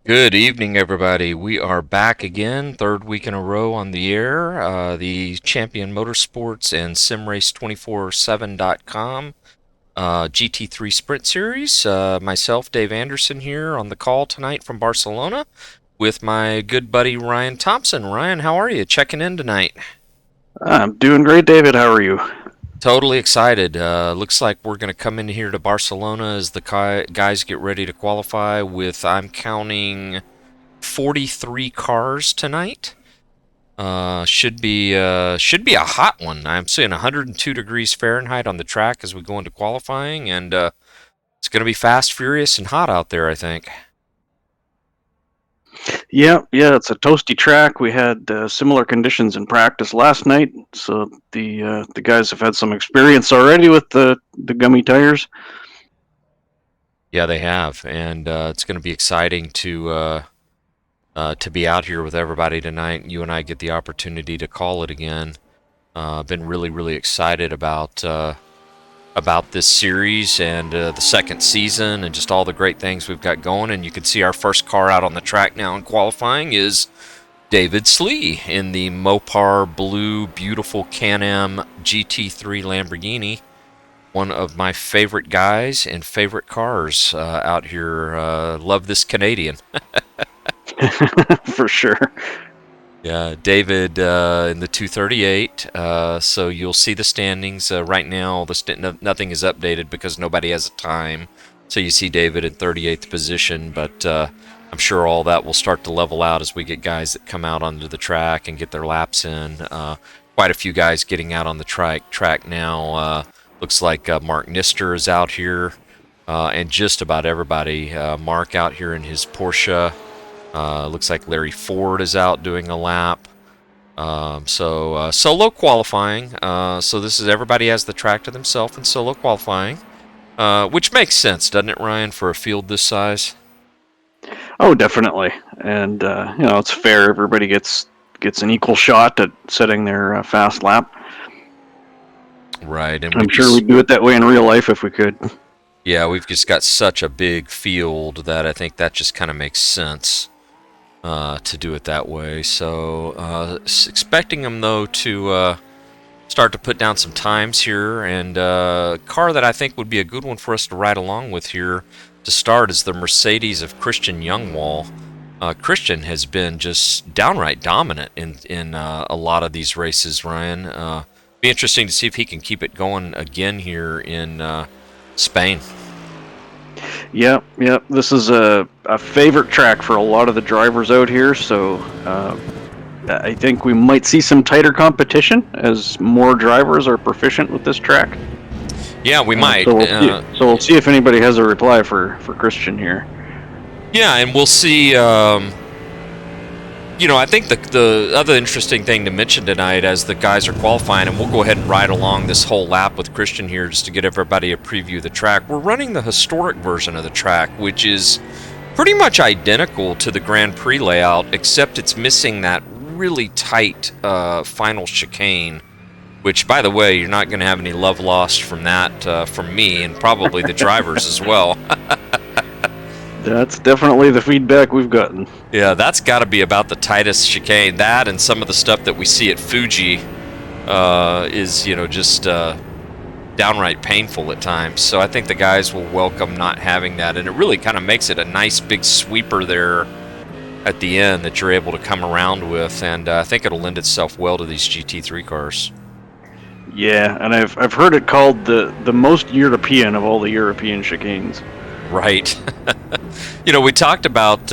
Good evening, everybody. We are back again, third week in a row on the air. The Champion Motorsports and simrace247.com GT3 Sprint Series. Myself, Dave Anderson, here on the call tonight from Barcelona with my good buddy Ryan Thompson. Ryan, how are you? Checking in tonight. I'm doing great, David. How are you? Totally excited. Looks like we're going to come in here to Barcelona as the guys get ready to qualify with, I'm counting, 43 cars tonight. Should be a hot one. I'm seeing 102 degrees Fahrenheit on the track as we go into qualifying, and it's going to be fast, furious, and hot out there, I think. Yeah, it's a toasty track. We had similar conditions in practice last night, so the guys have had some experience already with the gummy tires. Yeah, they have, and it's going to be exciting to be out here with everybody tonight. You and I get the opportunity to call it again. Been really, really excited about this series and the second season and just all the great things we've got going. And you can see our first car out on the track now in qualifying is David Slee in the Mopar blue, beautiful Can-Am GT3 Lamborghini. One of my favorite guys and favorite cars out here. Love this Canadian. For sure. Yeah, David in the 238. So you'll see the standings right now. Nothing is updated because nobody has a time. So you see David in 38th position, but I'm sure all that will start to level out as we get guys that come out onto the track and get their laps in. Quite a few guys getting out on the track now. Looks like Mark Nister is out here, and just about everybody. Mark out here in his Porsche. Looks like Larry Ford is out doing a lap. So solo qualifying. So this is everybody has the track to themselves in solo qualifying, which makes sense, doesn't it, Ryan, for a field this size? Oh, definitely. And it's fair. Everybody gets an equal shot at setting their fast lap. Right, and I'm sure we'd do it that way in real life if we could. yeah, we've just got such a big field that I think that just kind of makes sense to do it that way. So expecting them though to start to put down some times here, and a car that I think would be a good one for us to ride along with here to start is the Mercedes of Christian Youngwall. Christian has been just downright dominant in a lot of these races, Ryan. Be interesting to see if he can keep it going again here in Spain. Yep. This is a favorite track for a lot of the drivers out here, so I think we might see some tighter competition as more drivers are proficient with this track. Yeah, we might. So we'll see if anybody has a reply for Christian here. Yeah, and we'll see. I think the other interesting thing to mention tonight as the guys are qualifying, and we'll go ahead and ride along this whole lap with Christian here just to get everybody a preview of the track. We're running the historic version of the track, which is pretty much identical to the Grand Prix layout, except it's missing that really tight final chicane, which, by the way, you're not going to have any love lost from that from me and probably the drivers as well. That's definitely the feedback we've gotten. Yeah, that's got to be about the tightest chicane. That and some of the stuff that we see at Fuji is, just downright painful at times. So I think the guys will welcome not having that, and it really kind of makes it a nice big sweeper there at the end that you're able to come around with, and I think it'll lend itself well to these GT3 cars. Yeah, and I've heard it called the most European of all the European chicanes. Right. We talked about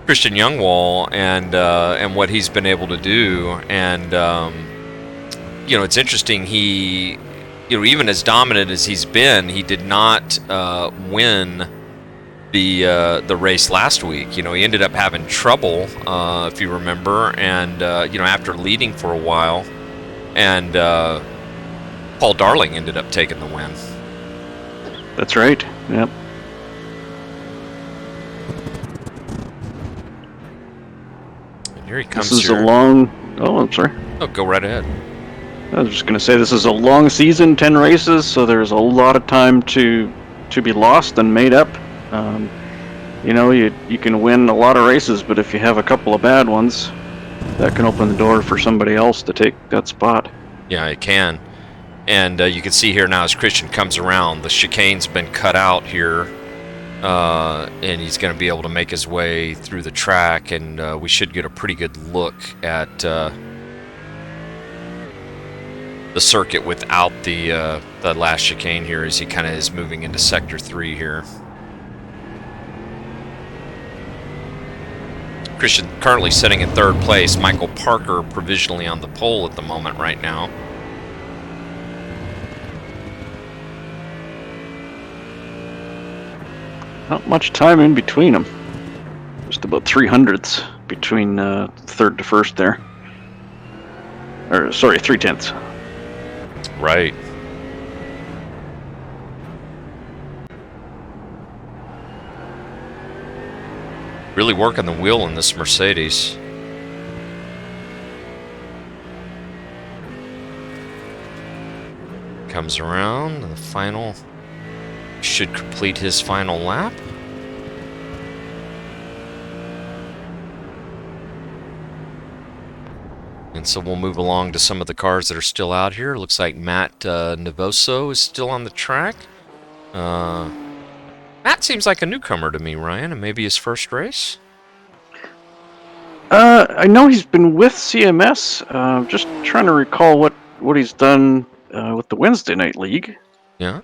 Christian Youngwall and what he's been able to do, and it's interesting. He, even as dominant as he's been, he did not win the race last week. He ended up having trouble, if you remember, and after leading for a while, and Paul Darling ended up taking the win. That's right. Yep. And here he comes. This is a long. Oh, I'm sorry. Oh, go right ahead. I was just going to say this is a long season, 10 races, so there's a lot of time to be lost and made up. You know, you can win a lot of races, but if you have a couple of bad ones, that can open the door for somebody else to take that spot. Yeah, it can. And you can see here now as Christian comes around, the chicane's been cut out here. And he's going to be able to make his way through the track, and we should get a pretty good look at the circuit without the last chicane here as he kind of is moving into Sector 3 here. Christian currently sitting in third place. Michael Parker provisionally on the pole at the moment right now. Not much time in between them. Just about 300ths between third to first there. Or, sorry, 3/10. Right. Really working the wheel in this Mercedes. Comes around, and the final should complete his final lap. And so we'll move along to some of the cars that are still out here. Looks like Matt Navoso is still on the track. Matt seems like a newcomer to me, Ryan, and maybe his first race? I know he's been with CMS. Just trying to recall what he's done with the Wednesday Night League. Yeah.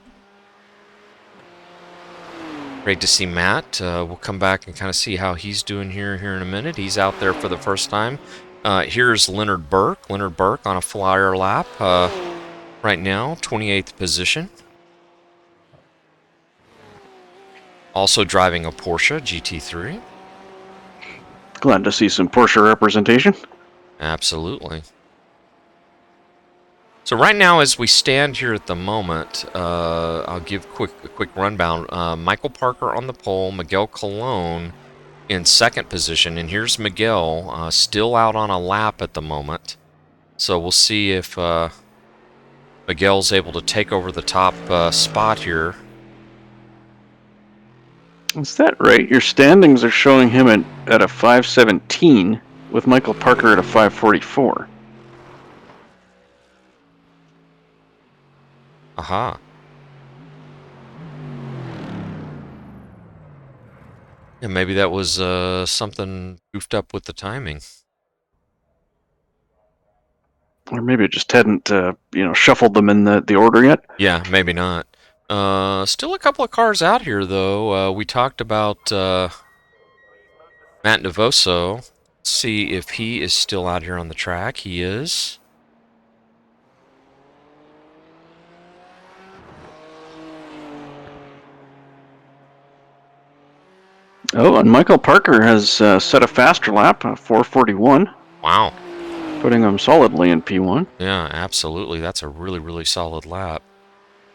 Great to see Matt. We'll come back and kind of see how he's doing here in a minute. He's out there for the first time. Here's Leonard Burke. Leonard Burke on a flyer lap right now, 28th position. Also driving a Porsche GT3. Glad to see some Porsche representation. Absolutely. So right now, as we stand here at the moment, I'll give a quick rundown. Michael Parker on the pole, Miguel Colon in second position, and here's Miguel still out on a lap at the moment. So we'll see if Miguel's able to take over the top spot here. Is that right? Your standings are showing him at a 5:17 with Michael Parker at a 5:44. Aha. Yeah, maybe that was something goofed up with the timing. Or maybe it just hadn't, shuffled them in the order yet. Yeah, maybe not. Still a couple of cars out here, though. We talked about Matt Navoso. Let's see if he is still out here on the track. He is. Oh, and Michael Parker has set a faster lap, 4:41. Wow. Putting him solidly in P1. Yeah, absolutely. That's a really, really solid lap.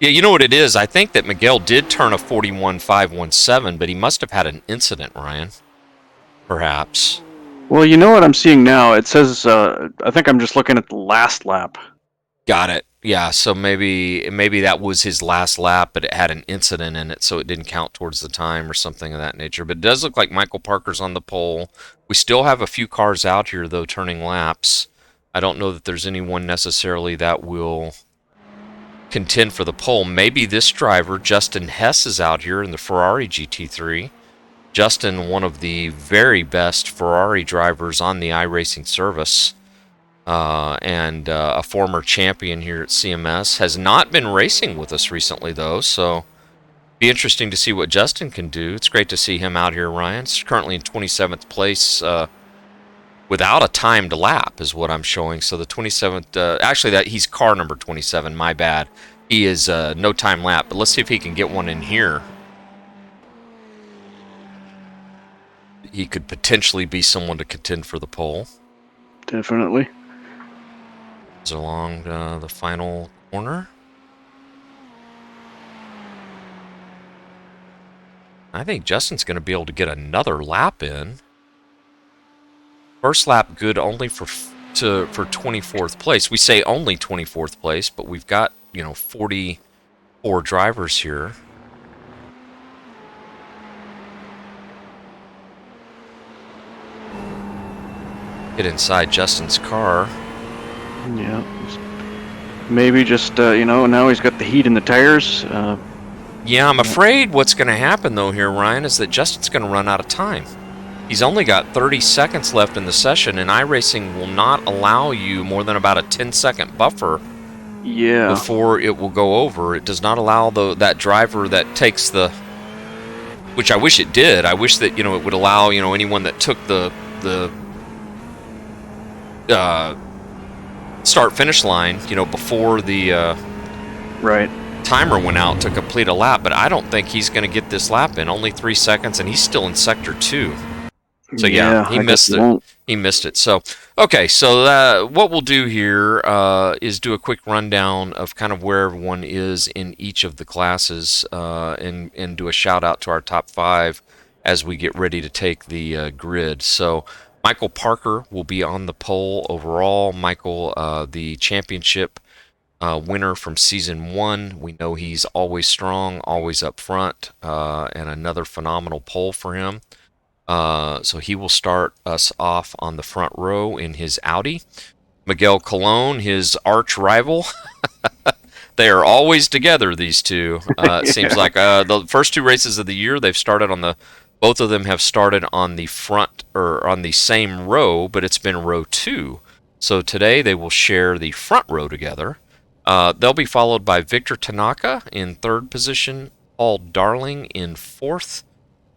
Yeah, you know what it is? I think that Miguel did turn a 41.517, but he must have had an incident, Ryan. Perhaps. Well, you know what I'm seeing now? It says, I think I'm just looking at the last lap. Got it. Yeah, so maybe that was his last lap, but it had an incident in it, so it didn't count towards the time or something of that nature. But it does look like Michael Parker's on the pole. We still have a few cars out here, though, turning laps. I don't know that there's anyone necessarily that will contend for the pole. Maybe this driver, Justin Hess, is out here in the Ferrari GT3. Justin, one of the very best Ferrari drivers on the iRacing service. And a former champion here at CMS, has not been racing with us recently, though, so be interesting to see what Justin can do. It's great to see him out here, Ryan. He's currently in 27th place without a timed lap is what I'm showing. So the 27th, actually he's car number 27, my bad. He is no time lap, but let's see if he can get one in here. He could potentially be someone to contend for the pole. Definitely. Along the final corner. I think Justin's going to be able to get another lap in. First lap good only for 24th place. We say only 24th place, but we've got 44 drivers here. Get inside Justin's car. Yeah. Maybe just, now he's got the heat in the tires. Yeah, I'm afraid what's going to happen, though, here, Ryan, is that Justin's going to run out of time. He's only got 30 seconds left in the session, and iRacing will not allow you more than about a 10-second buffer before it will go over. It does not allow that driver that takes the... Which I wish it did. I wish that, it would allow, anyone that took the start-finish line, before the Right. timer went out to complete a lap, but I don't think he's going to get this lap in. Only 3 seconds, and he's still in Sector 2. So yeah, he missed it. He missed it. So okay, so what we'll do here is do a quick rundown of kind of where everyone is in each of the classes, and do a shout out to our top 5 as we get ready to take the grid. So Michael Parker will be on the pole overall. Michael, the championship winner from season 1. We know he's always strong, always up front, and another phenomenal pole for him. So he will start us off on the front row in his Audi. Miguel Colon, his arch rival. They are always together, these two. It seems like the first 2 races of the year, both of them have started on the front, or on the same row, but it's been row 2. So today they will share the front row together. They'll be followed by Victor Tanaka in 3rd position, Paul Darling in 4th,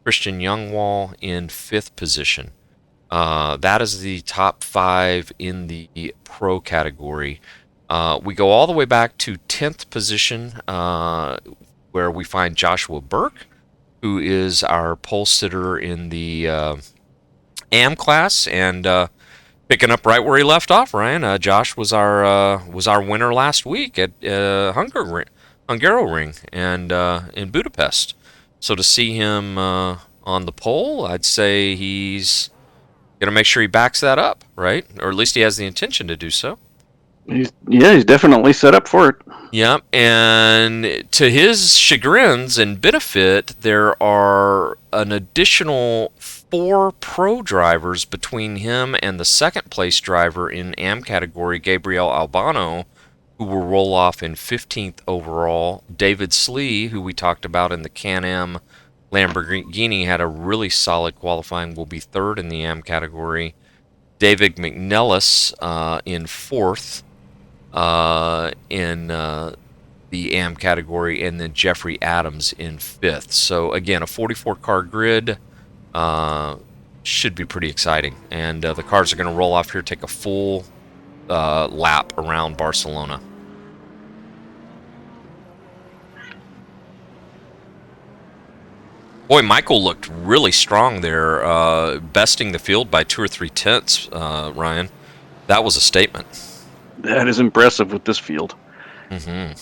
Christian Youngwall in 5th position. That is the top 5 in the pro category. We go all the way back to 10th position, where we find Joshua Burke, who is our pole sitter in the AM class, and picking up right where he left off. Ryan, Josh was our winner last week at Hungaroring and in Budapest. So to see him on the pole, I'd say he's going to make sure he backs that up, right? Or at least he has the intention to do so. He's definitely set up for it. Yeah, and to his chagrins and benefit, there are an additional 4 pro drivers between him and the 2nd place driver in AM category, Gabriel Albano, who will roll off in 15th overall. David Slee, who we talked about in the Can-Am Lamborghini, had a really solid qualifying, will be 3rd in the AM category. David McNellis in 4th in the AM category, and then Jeffrey Adams in 5th. So again, a 44-car grid should be pretty exciting. And the cars are going to roll off here, take a full lap around Barcelona. Boy, Michael looked really strong there, besting the field by 2 or 3 tenths, Ryan. That was a statement. That is impressive with this field. Mm-hmm.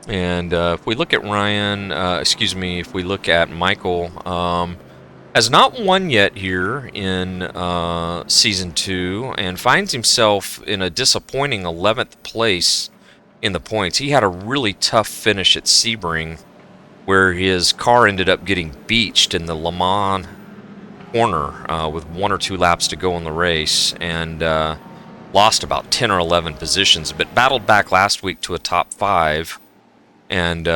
And if we look at if we look at Michael, has not won yet here in Season 2, and finds himself in a disappointing 11th place in the points. He had a really tough finish at Sebring, where his car ended up getting beached in the Le Mans corner with 1 or 2 laps to go in the race, and lost about 10 or 11 positions, but battled back last week to a top 5, and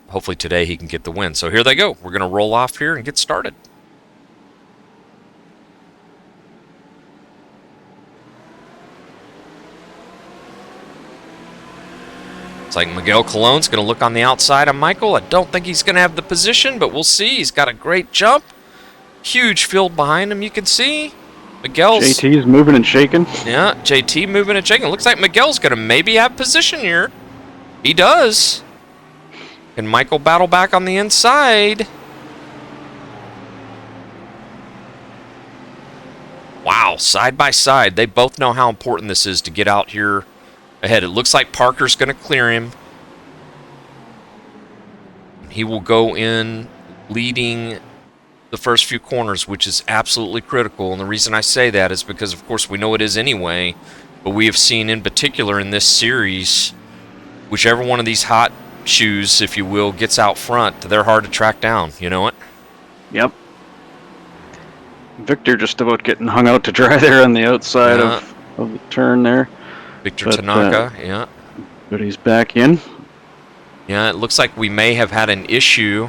hopefully today he can get the win. So here they go. We're going to roll off here and get started. It's like Miguel Colon's going to look on the outside of Michael. I don't think he's going to have the position, but we'll see. He's got a great jump. Huge field behind him, you can see. JT's moving and shaking. Yeah, JT moving and shaking. Looks like Miguel's going to maybe have position here. He does. Can Michael battle back on the inside? Wow, side by side. They both know how important this is to get out here ahead. It looks like Parker's going to clear him. He will go in leading the first few corners, which is absolutely critical. And the reason I say that is because, of course, we know it is anyway, but we have seen in particular in this series, whichever one of these hot shoes, if you will, gets out front, they're hard to track down. You know it? Yep. Victor just about getting hung out to dry there on the outside Yeah. of the turn there. Victor Tanaka, yeah. But he's back in. Yeah, it looks like we may have had an issue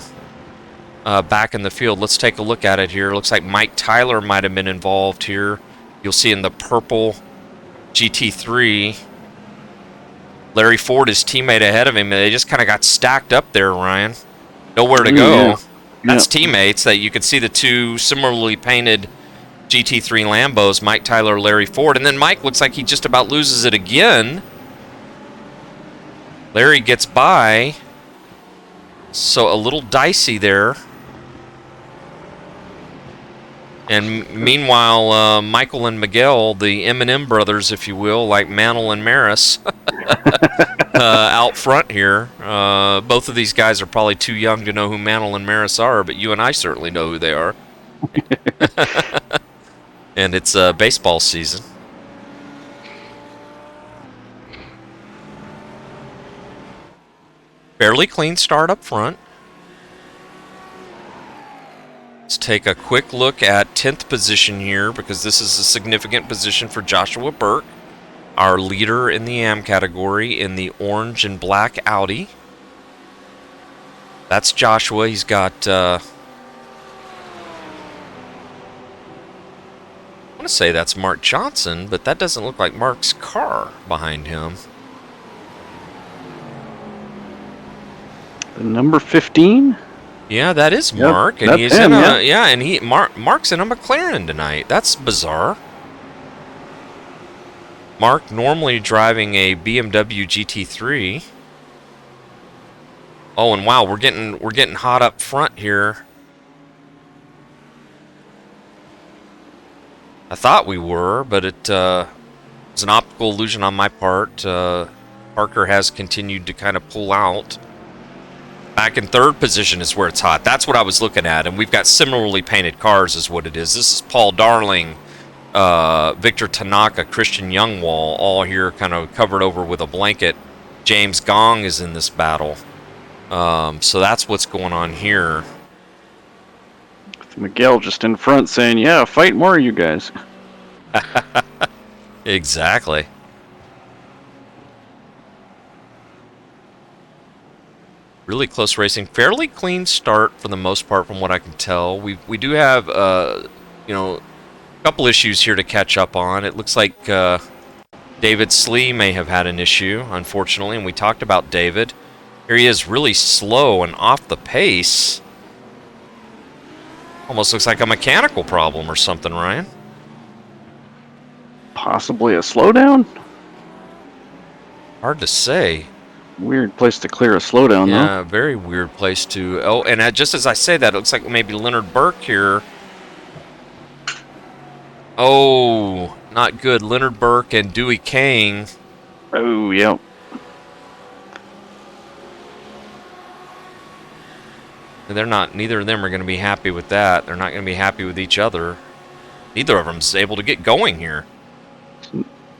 back in the field. Let's take a look at it here. Looks like Mike Tyler might have been involved here. You'll see in the purple GT3, Larry Ford, his teammate ahead of him. They just kind of got stacked up there, Ryan. Nowhere to go. Yeah. That's teammates that you can see the two similarly painted GT3 Lambos, Mike Tyler, Larry Ford. And then Mike looks like he just about loses it again. Larry gets by. So a little dicey there. And meanwhile, Michael and Miguel, the M&M brothers, if you will, like Mantle and Maris, out front here. Both of these guys are probably too young to know who Mantle and Maris are, but you and I certainly know who they are. And it's baseball season. Fairly clean start up front. Let's take a quick look at 10th position here, because this is a significant position for Joshua Burke, our leader in the AM category in the orange and black Audi. That's Joshua. He's got, I want to say that's Mark Johnson, but that doesn't look like Mark's car behind him. The number 15? Yeah, that is Mark, and he's him, in a and Mark's in a McLaren tonight. That's bizarre. Mark normally driving a BMW GT3. Oh, and wow, we're getting hot up front here. I thought we were, but it was an optical illusion on my part. Parker has continued to kind of pull out. Back in third position is where it's hot. That's what I was looking at, and we've got similarly painted cars is what it is. This is Paul Darling, Victor Tanaka, Christian Youngwall, all here kind of covered over with a blanket. James Gong is in this battle. So that's what's going on here. Miguel just in front saying, yeah, fight more, you guys. Exactly. Really close racing. Fairly clean start for the most part from what I can tell. We do have, you know, a couple issues here to catch up on. It looks like David Slee may have had an issue, unfortunately, and we talked about David. Here he is, really slow and off the pace. Almost looks like a mechanical problem or something, Ryan. Possibly a slowdown? Hard to say. Weird place to clear a slowdown, though. Yeah, very weird place to... Oh, and just as I say that, it looks like maybe Leonard Burke here. Oh, not good. Leonard Burke and Dewey Kang. Oh, yeah. And they're not... Neither of them are going to be happy with that. They're not going to be happy with each other. Neither of them's able to get going here.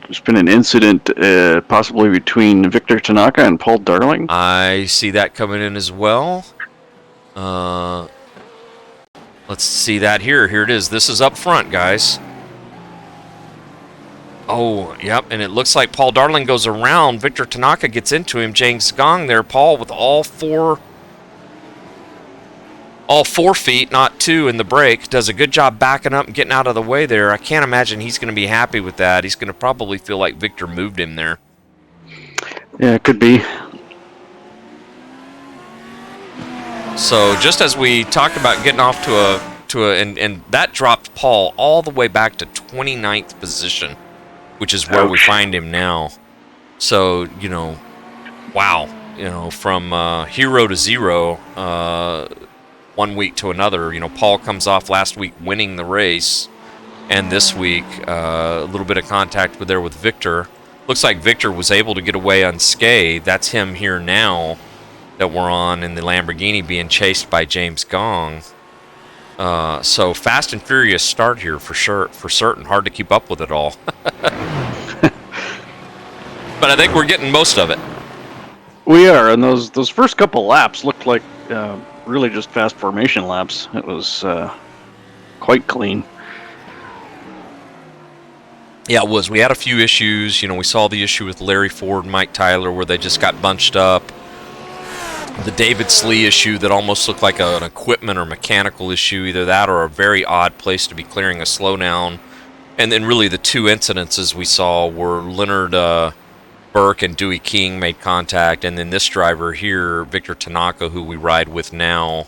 There's been an incident possibly between Victor Tanaka and Paul Darling. I see that coming in as well. Let's see that here. Here it is. This is up front, guys. Oh, yep. And it looks like Paul Darling goes around. Victor Tanaka gets into him. James Gong there. Paul with all four feet, not two, in the break. Does a good job backing up and getting out of the way there. I can't imagine he's going to be happy with that. He's going to probably feel like Victor moved him there. Yeah, it could be. So just as we talked about getting off and that dropped Paul all the way back to 29th position, which is where we find him now. So, you know, wow, you know, from hero to zero, 1 week to another. You know, Paul comes off last week winning the race, and this week a little bit of contact with Victor. Looks like Victor was able to get away unscathed. That's him here now that we're on in the Lamborghini being chased by James Gong. So fast and furious start here for sure, for certain. Hard to keep up with it all. But I think we're getting most of it. We are, and those first couple laps looked like really just fast formation laps. It was quite clean. Yeah, it was. We had a few issues. You know, we saw the issue with Larry Ford and Mike Tyler where they just got bunched up. The David Slee issue that almost looked like an equipment or mechanical issue, either that or a very odd place to be clearing a slowdown. And then really the two incidences we saw were Leonard Burke and Dewey King made contact, and then this driver here, Victor Tanaka, who we ride with now,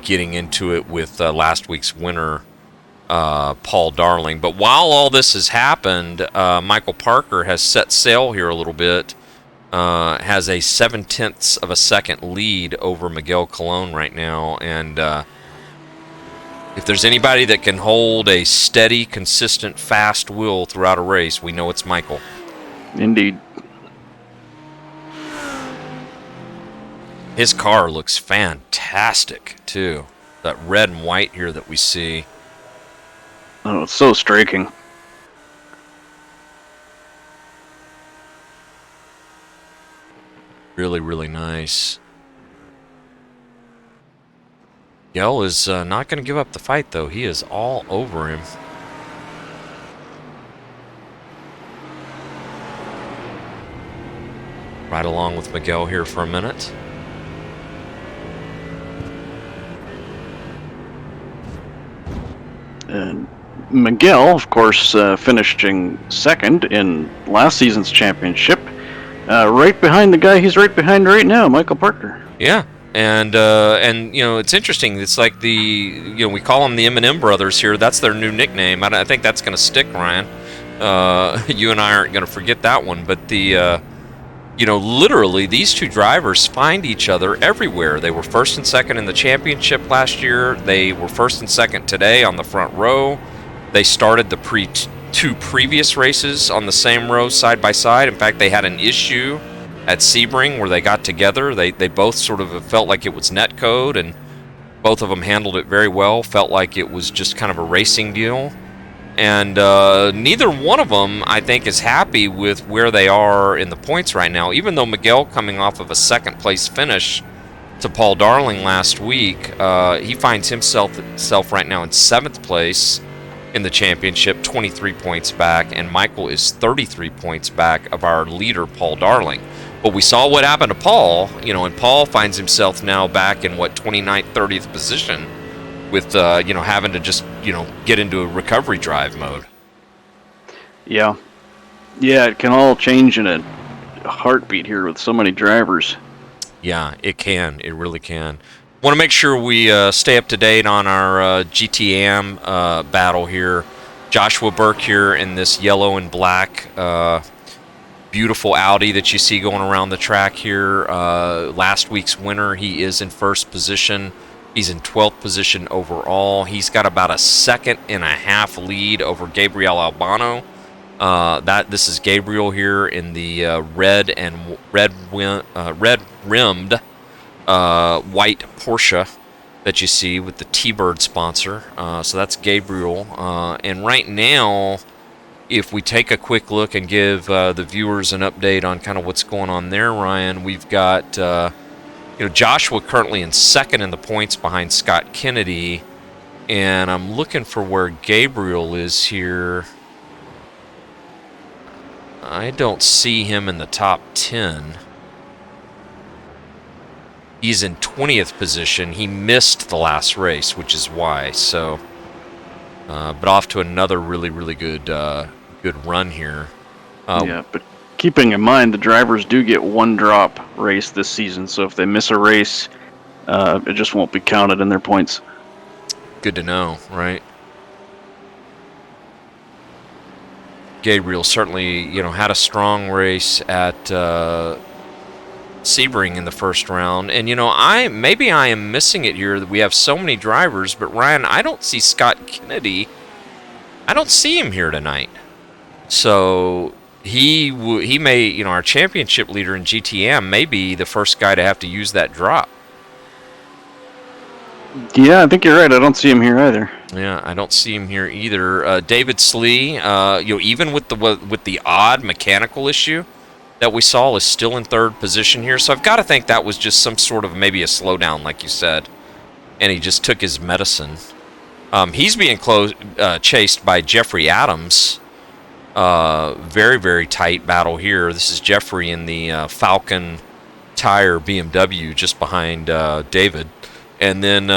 getting into it with last week's winner, Paul Darling. But while all this has happened, Michael Parker has set sail here a little bit, has a 0.7 of a second lead over Miguel Colon right now, and if there's anybody that can hold a steady, consistent, fast wheel throughout a race, we know it's Michael. Indeed. His car looks fantastic, too. That red and white here that we see. Oh, it's so striking. Really, really nice. Miguel is not going to give up the fight, though. He is all over him. Right along with Miguel here for a minute. And Miguel, of course, finishing second in last season's championship, right behind the guy he's right behind right now, Michael Parker. Yeah, and you know, it's interesting. It's like we call them the M&M brothers here. That's their new nickname. I think that's going to stick, Ryan. You and I aren't going to forget that one. But literally, these two drivers find each other everywhere. They were first and second in the championship last year. They were first and second today on the front row. They started the two previous races on the same row side by side. In fact, they had an issue at Sebring where they got together. They both sort of felt like it was netcode, and both of them handled it very well. Felt like it was just kind of a racing deal. And neither one of them, I think, is happy with where they are in the points right now. Even though Miguel, coming off of a second-place finish to Paul Darling last week, he finds himself right now in 7th place in the championship, 23 points back, and Michael is 33 points back of our leader, Paul Darling. But we saw what happened to Paul, and Paul finds himself now back in, 29th, 30th position, with having to just get into a recovery drive mode. Yeah, it can all change in a heartbeat here with so many drivers. Yeah, it can. It really can. Want to make sure we stay up to date on our GTM battle here. Joshua Burke here in this yellow and black beautiful Audi that you see going around the track here. Last week's winner, he is in first position. He's in 12th position overall. He's got about a 1.5 lead over Gabriel Albano. This is Gabriel here in the red rimmed white Porsche that you see with the T-Bird sponsor. So that's Gabriel. And right now, if we take a quick look and give the viewers an update on kind of what's going on there, Ryan, we've got Joshua currently in second in the points behind Scott Kennedy, and I'm looking for where Gabriel is here. I don't see him in the top 10. He's in 20th position. He missed the last race, which is why. So, but off to another really, really good run here. Yeah, but keeping in mind the drivers do get one drop race this season, so if they miss a race, it just won't be counted in their points. Good to know, right? Gabriel certainly, had a strong race at Sebring in the first round, and maybe I am missing it here that we have so many drivers, but Ryan, I don't see Scott Kennedy. I don't see him here tonight. So he may, our championship leader in GTM may be the first guy to have to use that drop. Yeah, I think you're right. I don't see him here either. Yeah, I don't see him here either. David Slee, even with the odd mechanical issue that we saw, is still in third position here. So I've got to think that was just some sort of maybe a slowdown, like you said, and he just took his medicine. He's being chased by Jeffrey Adams Very, very tight battle here. This is Jeffrey in the Falcon Tire BMW just behind David. And then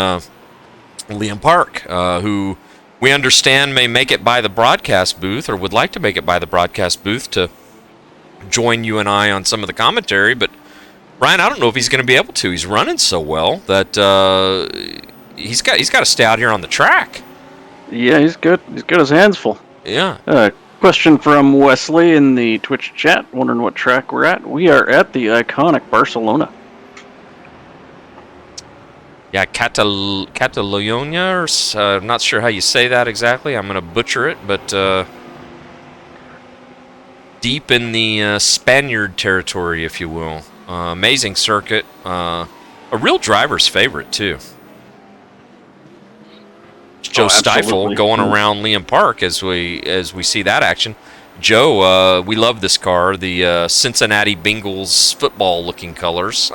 Liam Park, who we understand may make it by the broadcast booth or would like to make it by the broadcast booth to join you and I on some of the commentary. But Ryan, I don't know if he's going to be able to. He's running so well that he's got to stay out here on the track. Yeah, he's good. He's got his hands full. Yeah. Question from Wesley in the Twitch chat, wondering what track we're at. We are at the iconic Barcelona. Yeah, Catalonia, or I'm not sure how you say that exactly. I'm going to butcher it, but deep in the Spaniard territory, if you will. Amazing circuit. A real driver's favorite, too. Joe Stifle going around Liam Park as we see that action. Joe, we love this car, the Cincinnati Bengals football-looking colors.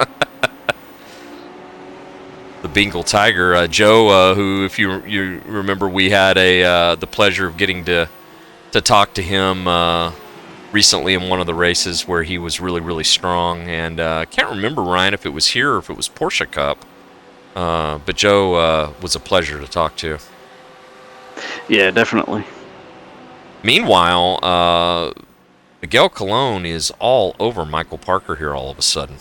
The Bengal Tiger. Joe, who, if you remember, we had the pleasure of getting to talk to him recently in one of the races where he was really, really strong. And I can't remember, Ryan, if it was here or if it was Porsche Cup. But Joe was a pleasure to talk to. Yeah, definitely. Meanwhile, Miguel Colon is all over Michael Parker here all of a sudden.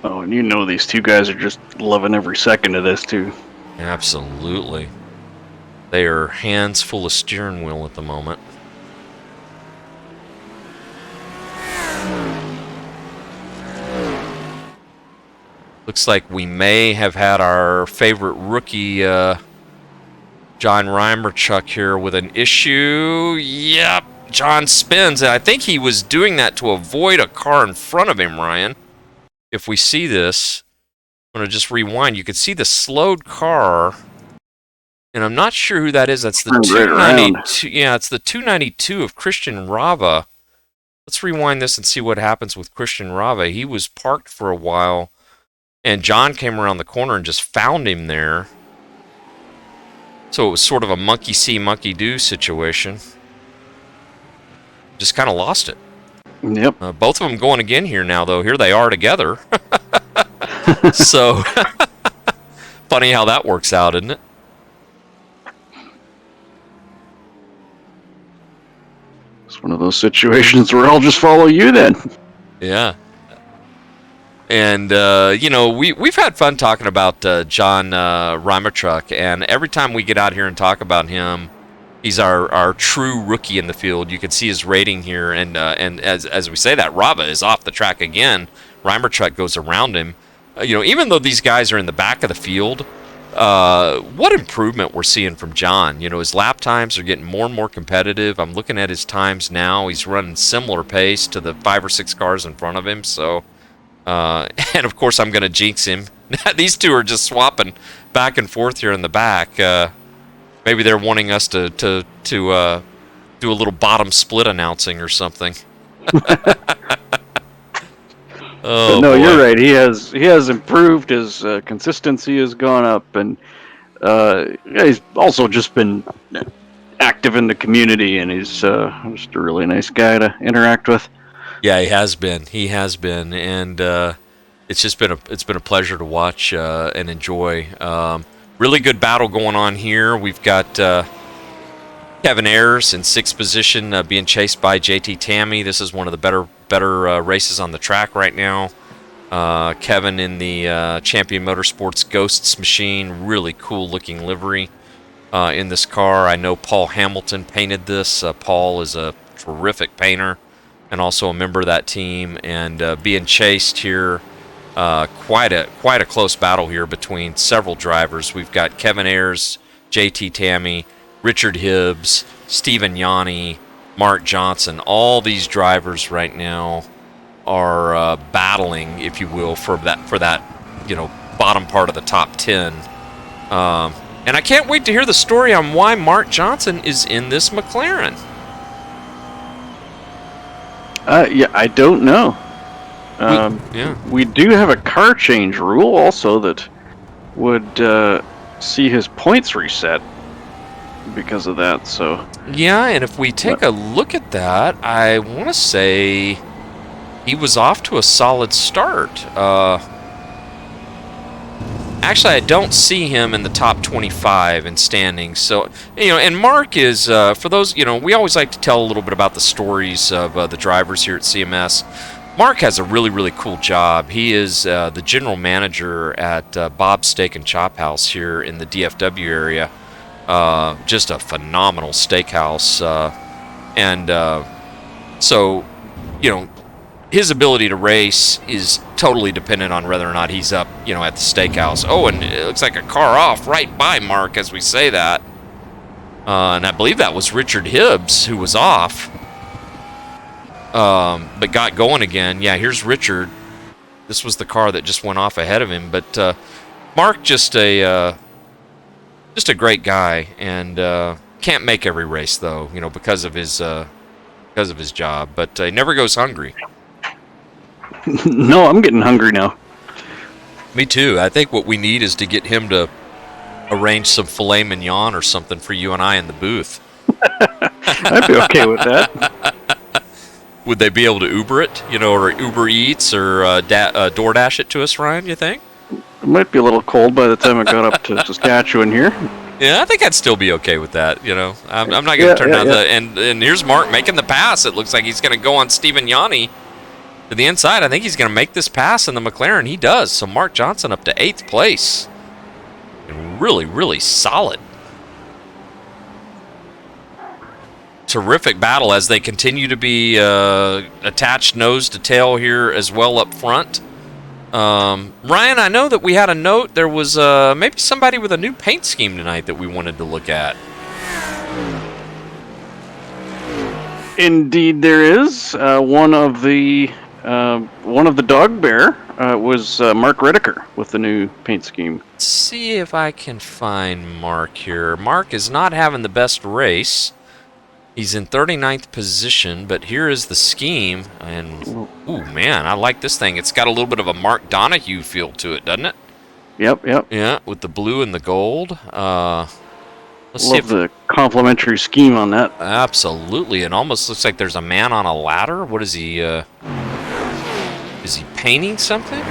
Oh, and you know these two guys are just loving every second of this, too. Absolutely. They are hands full of steering wheel at the moment. Looks like we may have had our favorite rookie, John Reimerchuk, here with an issue. Yep, John spins. And I think he was doing that to avoid a car in front of him, Ryan. If we see this, I'm going to just rewind. You can see the slowed car. And I'm not sure who that is. That's the 292. Yeah, it's the 292 of Christian Rava. Let's rewind this and see what happens with Christian Rava. He was parked for a while. And John came around the corner and just found him there. So it was sort of a monkey see, monkey do situation. Just kind of lost it. Yep. Both of them going again here now, though. Here they are together. So, funny how that works out, isn't it? It's one of those situations where I'll just follow you then. Yeah. And, we've had fun talking about John Reimerchuk, and every time we get out here and talk about him, he's our true rookie in the field. You can see his rating here, and as we say that, Rava is off the track again. Reimerchuk goes around him. Even though these guys are in the back of the field, what improvement we're seeing from John. His lap times are getting more and more competitive. I'm looking at his times now. He's running similar pace to the 5 or 6 cars in front of him, so... and of course, I'm going to jinx him. These two are just swapping back and forth here in the back. Maybe they're wanting us to do a little bottom split announcing or something. Oh, no, boy. You're right. He has improved. His consistency has gone up, and he's also just been active in the community. And he's just a really nice guy to interact with. Yeah, he has been, and it's been a pleasure to watch and enjoy. Really good battle going on here. We've got Kevin Ayers in 6th position, being chased by JT Tammy. This is one of the better races on the track right now. Kevin in the Champion Motorsports Ghosts machine, really cool looking livery in this car. I know Paul Hamilton painted this. Paul is a terrific painter, and also a member of that team, and being chased here. Quite a close battle here between several drivers. We've got Kevin Ayers, JT Tammy, Richard Hibbs, Stephen Yanni, Mark Johnson. All these drivers right now are battling, if you will, for that bottom part of the top 10. And I can't wait to hear the story on why Mark Johnson is in this McLaren. Yeah, I don't know. Yeah. We do have a car change rule also that would see his points reset because of that. So yeah, and if we take a look at that, I want to say he was off to a solid start. Actually, I don't see him in the top 25 in standings. So, and Mark is, for those, we always like to tell a little bit about the stories of the drivers here at CMS. Mark has a really, really cool job. He is the general manager at Bob's Steak and Chop House here in the DFW area. Just a phenomenal steakhouse. So, his ability to race is totally dependent on whether or not he's up, at the steakhouse. Oh, and it looks like a car off right by Mark as we say that. And I believe that was Richard Hibbs who was off, but got going again. Yeah, here's Richard. This was the car that just went off ahead of him. But Mark, just a great guy, and can't make every race though, because of his job. But he never goes hungry. No, I'm getting hungry now. Me too. I think what we need is to get him to arrange some filet mignon or something for you and I in the booth. I'd be okay with that. Would they be able to Uber it, or Uber Eats or DoorDash it to us, Ryan, you think? It might be a little cold by the time I got up to Saskatchewan here. Yeah, I think I'd still be okay with that, I'm not going to turn down the... And here's Mark making the pass. It looks like he's going to go on Stephen Yanni to the inside. I think he's going to make this pass in the McLaren. He does. So Mark Johnson up to 8th place. And really, really solid. Terrific battle as they continue to be attached nose to tail here as well up front. Ryan, I know that we had a note. There was maybe somebody with a new paint scheme tonight that we wanted to look at. Indeed, there is. One of the dog bear was Mark Redeker with the new paint scheme. Let's see if I can find Mark here. Mark is not having the best race. He's in 39th position, but here is the scheme. And, ooh, man, I like this thing. It's got a little bit of a Mark Donahue feel to it, doesn't it? Yep. Yeah, with the blue and the gold. Let's see if the complementary scheme on that. Absolutely. It almost looks like there's a man on a ladder. What is he? Is he painting something?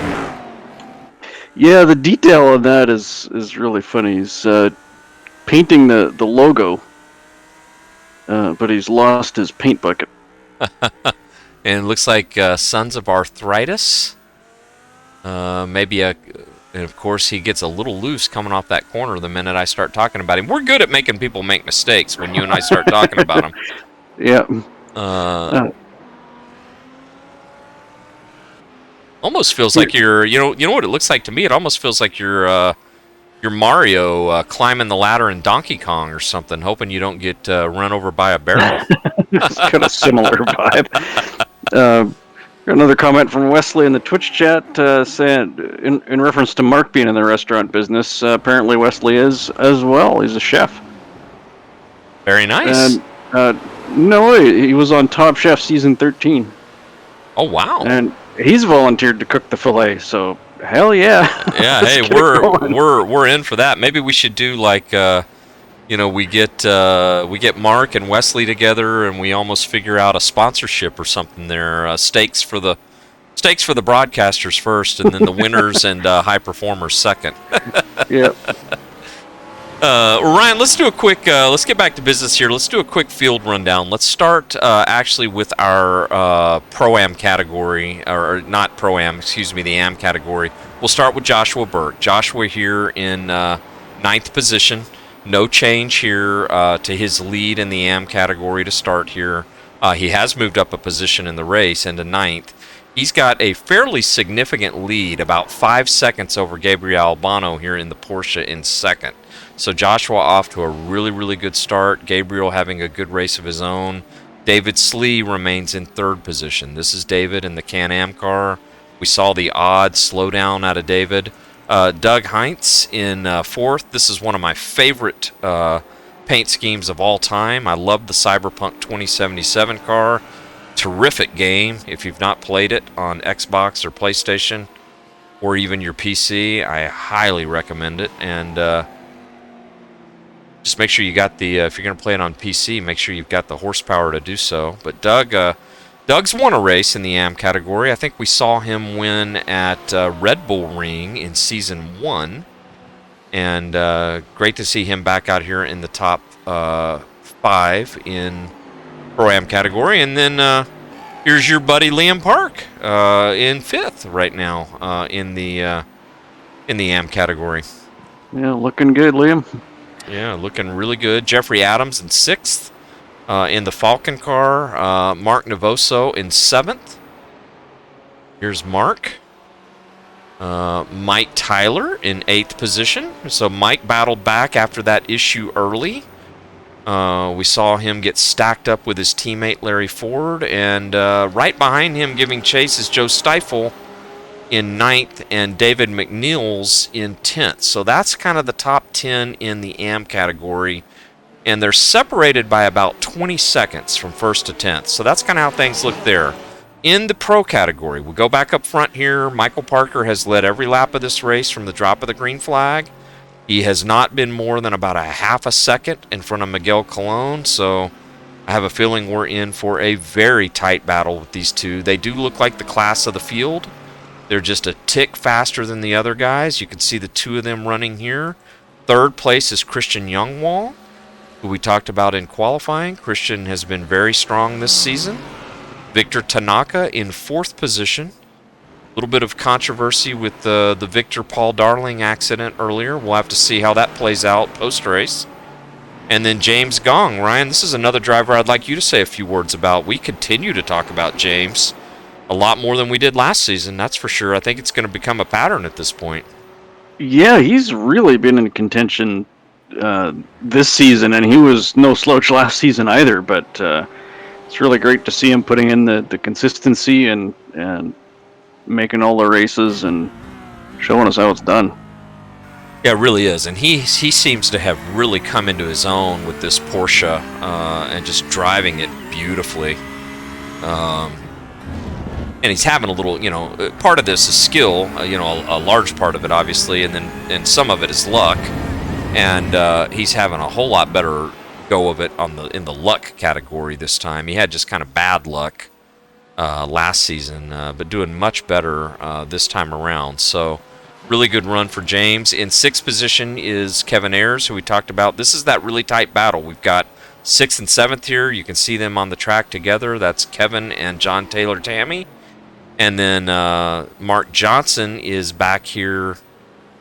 Yeah, the detail on that is really funny. He's painting the logo, but he's lost his paint bucket. And it looks like Sons of Arthritis. Maybe and of course he gets a little loose coming off that corner the minute I start talking about him. We're good at making people make mistakes when you and I start talking about them. Yeah. Almost feels like you're, you know what it looks like to me? It almost feels like you're Mario climbing the ladder in Donkey Kong or something, hoping you don't get run over by a barrel. It's kind of similar vibe. Another comment from Wesley in the Twitch chat saying, in reference to Mark being in the restaurant business, apparently Wesley is as well. He's a chef. Very nice. And no way, he was on Top Chef season 13. Oh wow! And he's volunteered to cook the fillet, so hell yeah. Yeah, hey, we're in for that. Maybe we should do like we get Mark and Wesley together and we almost figure out a sponsorship or something there. Stakes for the broadcasters first, and then the winners and high performers second. Yep. Ryan, let's do a quick. Let's get back to business here. Let's do a quick field rundown. Let's start actually with our Pro-Am category, or not Pro-Am, excuse me, the Am category. We'll start with Joshua Burke. Joshua here in 9th position. No change here to his lead in the Am category to start here. He has moved up a position in the race into 9th. He's got a fairly significant lead, about 5 seconds over Gabriel Albano here in the Porsche in 2nd. So Joshua off to a really, really good start. Gabriel having a good race of his own. David Slee remains in 3rd position. This is David in the Can-Am car. We saw the odd slowdown out of David. Doug Heinz in 4th. This is one of my favorite paint schemes of all time. I love the Cyberpunk 2077 car. Terrific game. If you've not played it on Xbox or PlayStation or even your PC, I highly recommend it. And Just make sure you got the, if you're going to play it on PC, make sure you've got the horsepower to do so. But Doug's won a race in the AM category. I think we saw him win at Red Bull Ring in Season 1. And great to see him back out here in the top 5 in Pro-Am category. And then here's your buddy Liam Park in 5th right now in the AM category. Yeah, looking good, Liam. Yeah, looking really good. Jeffrey Adams in 6th. In the Falcon car, Mark Novoso in 7th. Here's Mark. Mike Tyler in 8th position. So Mike battled back after that issue early. We saw him get stacked up with his teammate Larry Ford. And right behind him giving chase is Joe Stifel in 9th and David McNeils in 10th. So that's kind of the top 10 in the AM category. And they're separated by about 20 seconds from 1st to 10th. So that's kind of how things look there. In the Pro category, we go back up front here. Michael Parker has led every lap of this race from the drop of the green flag. He has not been more than about a half a second in front of Miguel Colon. So I have a feeling we're in for a very tight battle with these two. They do look like the class of the field. They're just a tick faster than the other guys. You can see the two of them running here. 3rd place is Christian Youngwall, who we talked about in qualifying. Christian has been very strong this season. Victor Tanaka in 4th position. A little bit of controversy with the Victor Paul Darling accident earlier. We'll have to see how that plays out post-race. And then James Gong. Ryan, this is another driver I'd like you to say a few words about. We continue to talk about James a lot more than we did last season, that's for sure. I think it's going to become a pattern at this point. Yeah, he's really been in contention this season, and he was no slouch last season either. But it's really great to see him putting in the consistency and making all the races and showing us how it's done. Yeah, it really is, and he seems to have really come into his own with this Porsche and just driving it beautifully. And he's having a little, part of this is skill, a large part of it, obviously, and some of it is luck. And he's having a whole lot better go of it in the luck category this time. He had just kind of bad luck last season, but doing much better this time around. So really good run for James. In 6th position is Kevin Ayers, who we talked about. This is that really tight battle. We've got 6th and 7th here. You can see them on the track together. That's Kevin and John Taylor Tammy. And then Mark Johnson is back here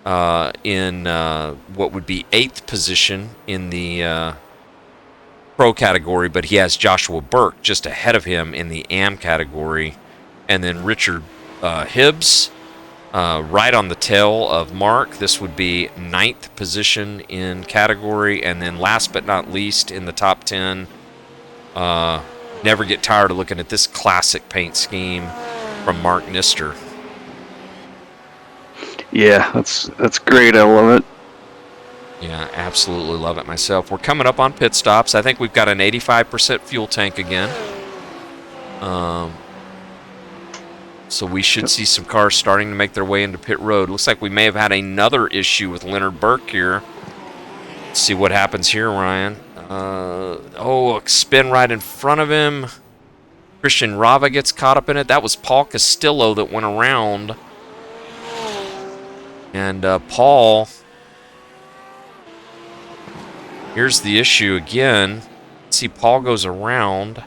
in what would be 8th position in the Pro category, but he has Joshua Burke just ahead of him in the AM category. And then Richard Hibbs right on the tail of Mark. This would be 9th position in category. And then last but not least in the top 10, never get tired of looking at this classic paint scheme from Mark Nister. Yeah, that's great. I love it. Yeah, absolutely love it myself. We're coming up on pit stops. I think we've got an 85% fuel tank again. So we should see some cars starting to make their way into pit road. Looks like we may have had another issue with Leonard Burke here. Let's see what happens here, Ryan. A spin right in front of him. Christian Rava gets caught up in it. That was Paul Castillo that went around. And Paul, here's the issue again. See, Paul goes around.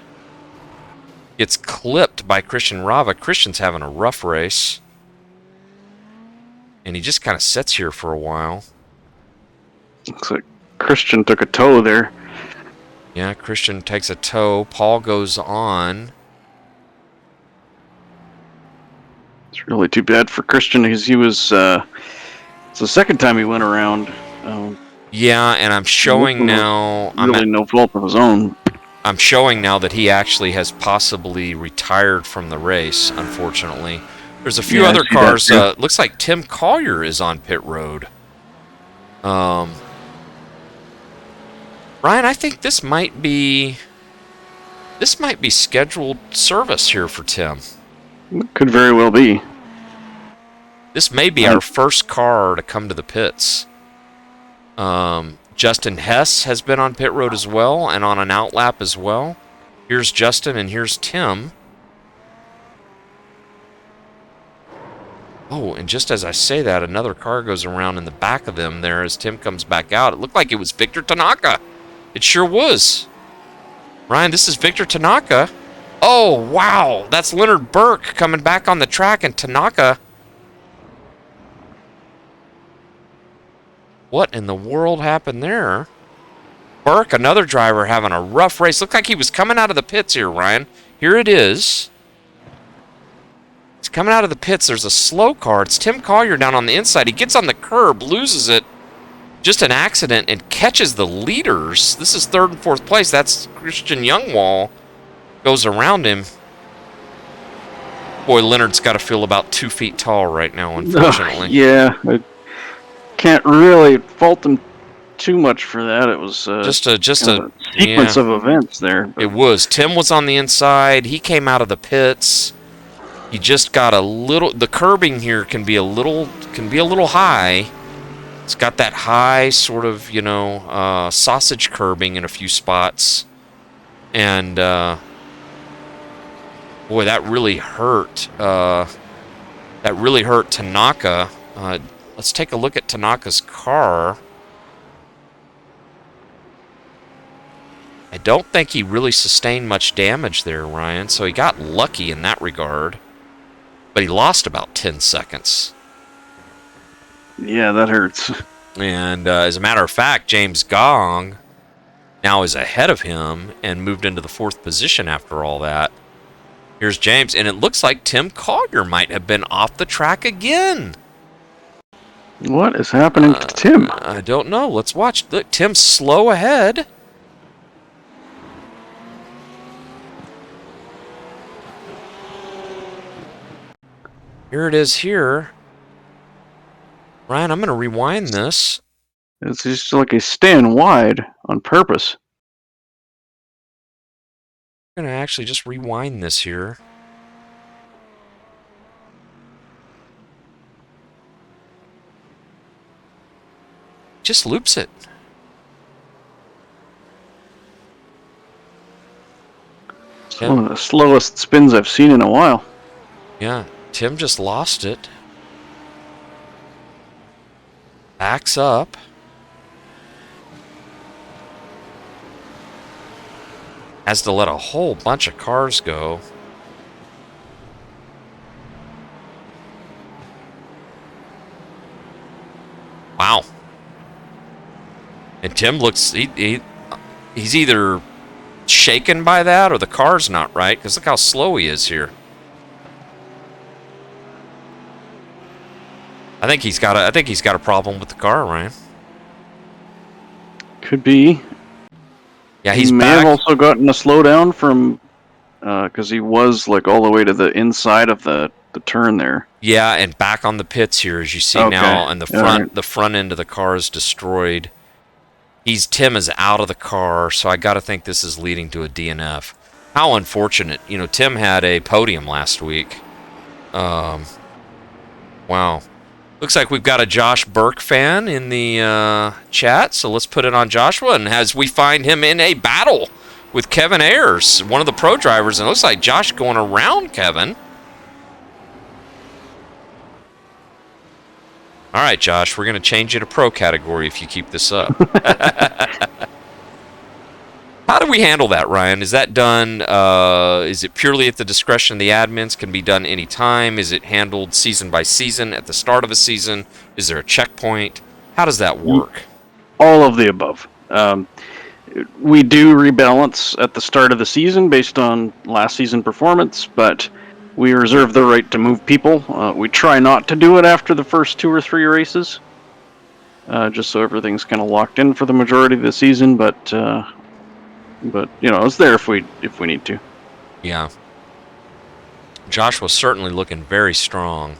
Gets clipped by Christian Rava. Christian's having a rough race. And he just kind of sits here for a while. Looks like Christian took a tow there. Yeah, Christian takes a tow. Paul goes on. It's really too bad for Christian because he was... it's the second time he went around. Yeah, and I'm showing now... no fault of his own. I'm showing now that he actually has possibly retired from the race, unfortunately. There's a few other cars. Looks like Tim Collier is on pit road. Ryan, I think this might be scheduled service here for Tim. Could very well be. This may be our first car to come to the pits. Justin Hess has been on pit road as well and on an outlap as well. Here's Justin and here's Tim. Oh, and just as I say that, another car goes around in the back of them there as Tim comes back out. It looked like it was Victor Tanaka. It sure was. Ryan, this is Victor Tanaka. Oh, wow. That's Leonard Burke coming back on the track, and Tanaka. What in the world happened there? Burke, another driver, having a rough race. Looked like he was coming out of the pits here, Ryan. Here it is. He's coming out of the pits. There's a slow car. It's Tim Collier down on the inside. He gets on the curb, loses it. Just an accident, and catches the leaders. This is 3rd and 4th place. That's Christian Youngwall. Goes around him. Boy, Leonard's got to feel about 2 feet tall right now, unfortunately. Yeah, I can't really fault him too much for that. It was just a sequence of events there. But. It was. Tim was on the inside. He came out of the pits. He just got a little. The curbing here can be a little high. It's got that high sort of, sausage curbing in a few spots, and boy, that really hurt. That really hurt Tanaka. Let's take a look at Tanaka's car. I don't think he really sustained much damage there, Ryan, so he got lucky in that regard. But he lost about 10 seconds. Yeah, that hurts. And as a matter of fact, James Gong now is ahead of him and moved into the 4th position after all that. Here's James, and it looks like Tim Collier might have been off the track again. What is happening to Tim? I don't know. Let's watch. Look, Tim's slow ahead. Here it is here. Ryan, I'm going to rewind this. It's just like he's staying wide on purpose. I'm going to actually just rewind this here. Just loops it. It's one of the slowest spins I've seen in a while. Yeah, Tim just lost it. Backs up. Has to let a whole bunch of cars go. Wow. And Tim looks, he's either shaken by that or the car's not right, because look how slow he is here. I think he's got a problem with the car, Ryan. Could be. Yeah, he may have also gotten a slowdown from because he was like all the way to the inside of the turn there. Yeah, and back on the pits here, as you see now, and the front end of the car is destroyed. Tim is out of the car, so I got to think this is leading to a DNF. How unfortunate. Tim had a podium last week. Wow. Looks like we've got a Josh Burke fan in the chat, so let's put it on Joshua. And as we find him in a battle with Kevin Ayers, one of the pro drivers, and it looks like Josh going around Kevin. All right, Josh, we're going to change you to pro category if you keep this up. How do we handle that, Ryan? Is that done, is it purely at the discretion of the admins? Can be done any time? Is it handled season by season at the start of a season? Is there a checkpoint? How does that work? All of the above. We do rebalance at the start of the season based on last season performance, but we reserve the right to move people. We try not to do it after the first 2 or 3 races, just so everything's kind of locked in for the majority of the season, but it's there if we need to. Yeah. Josh was certainly looking very strong.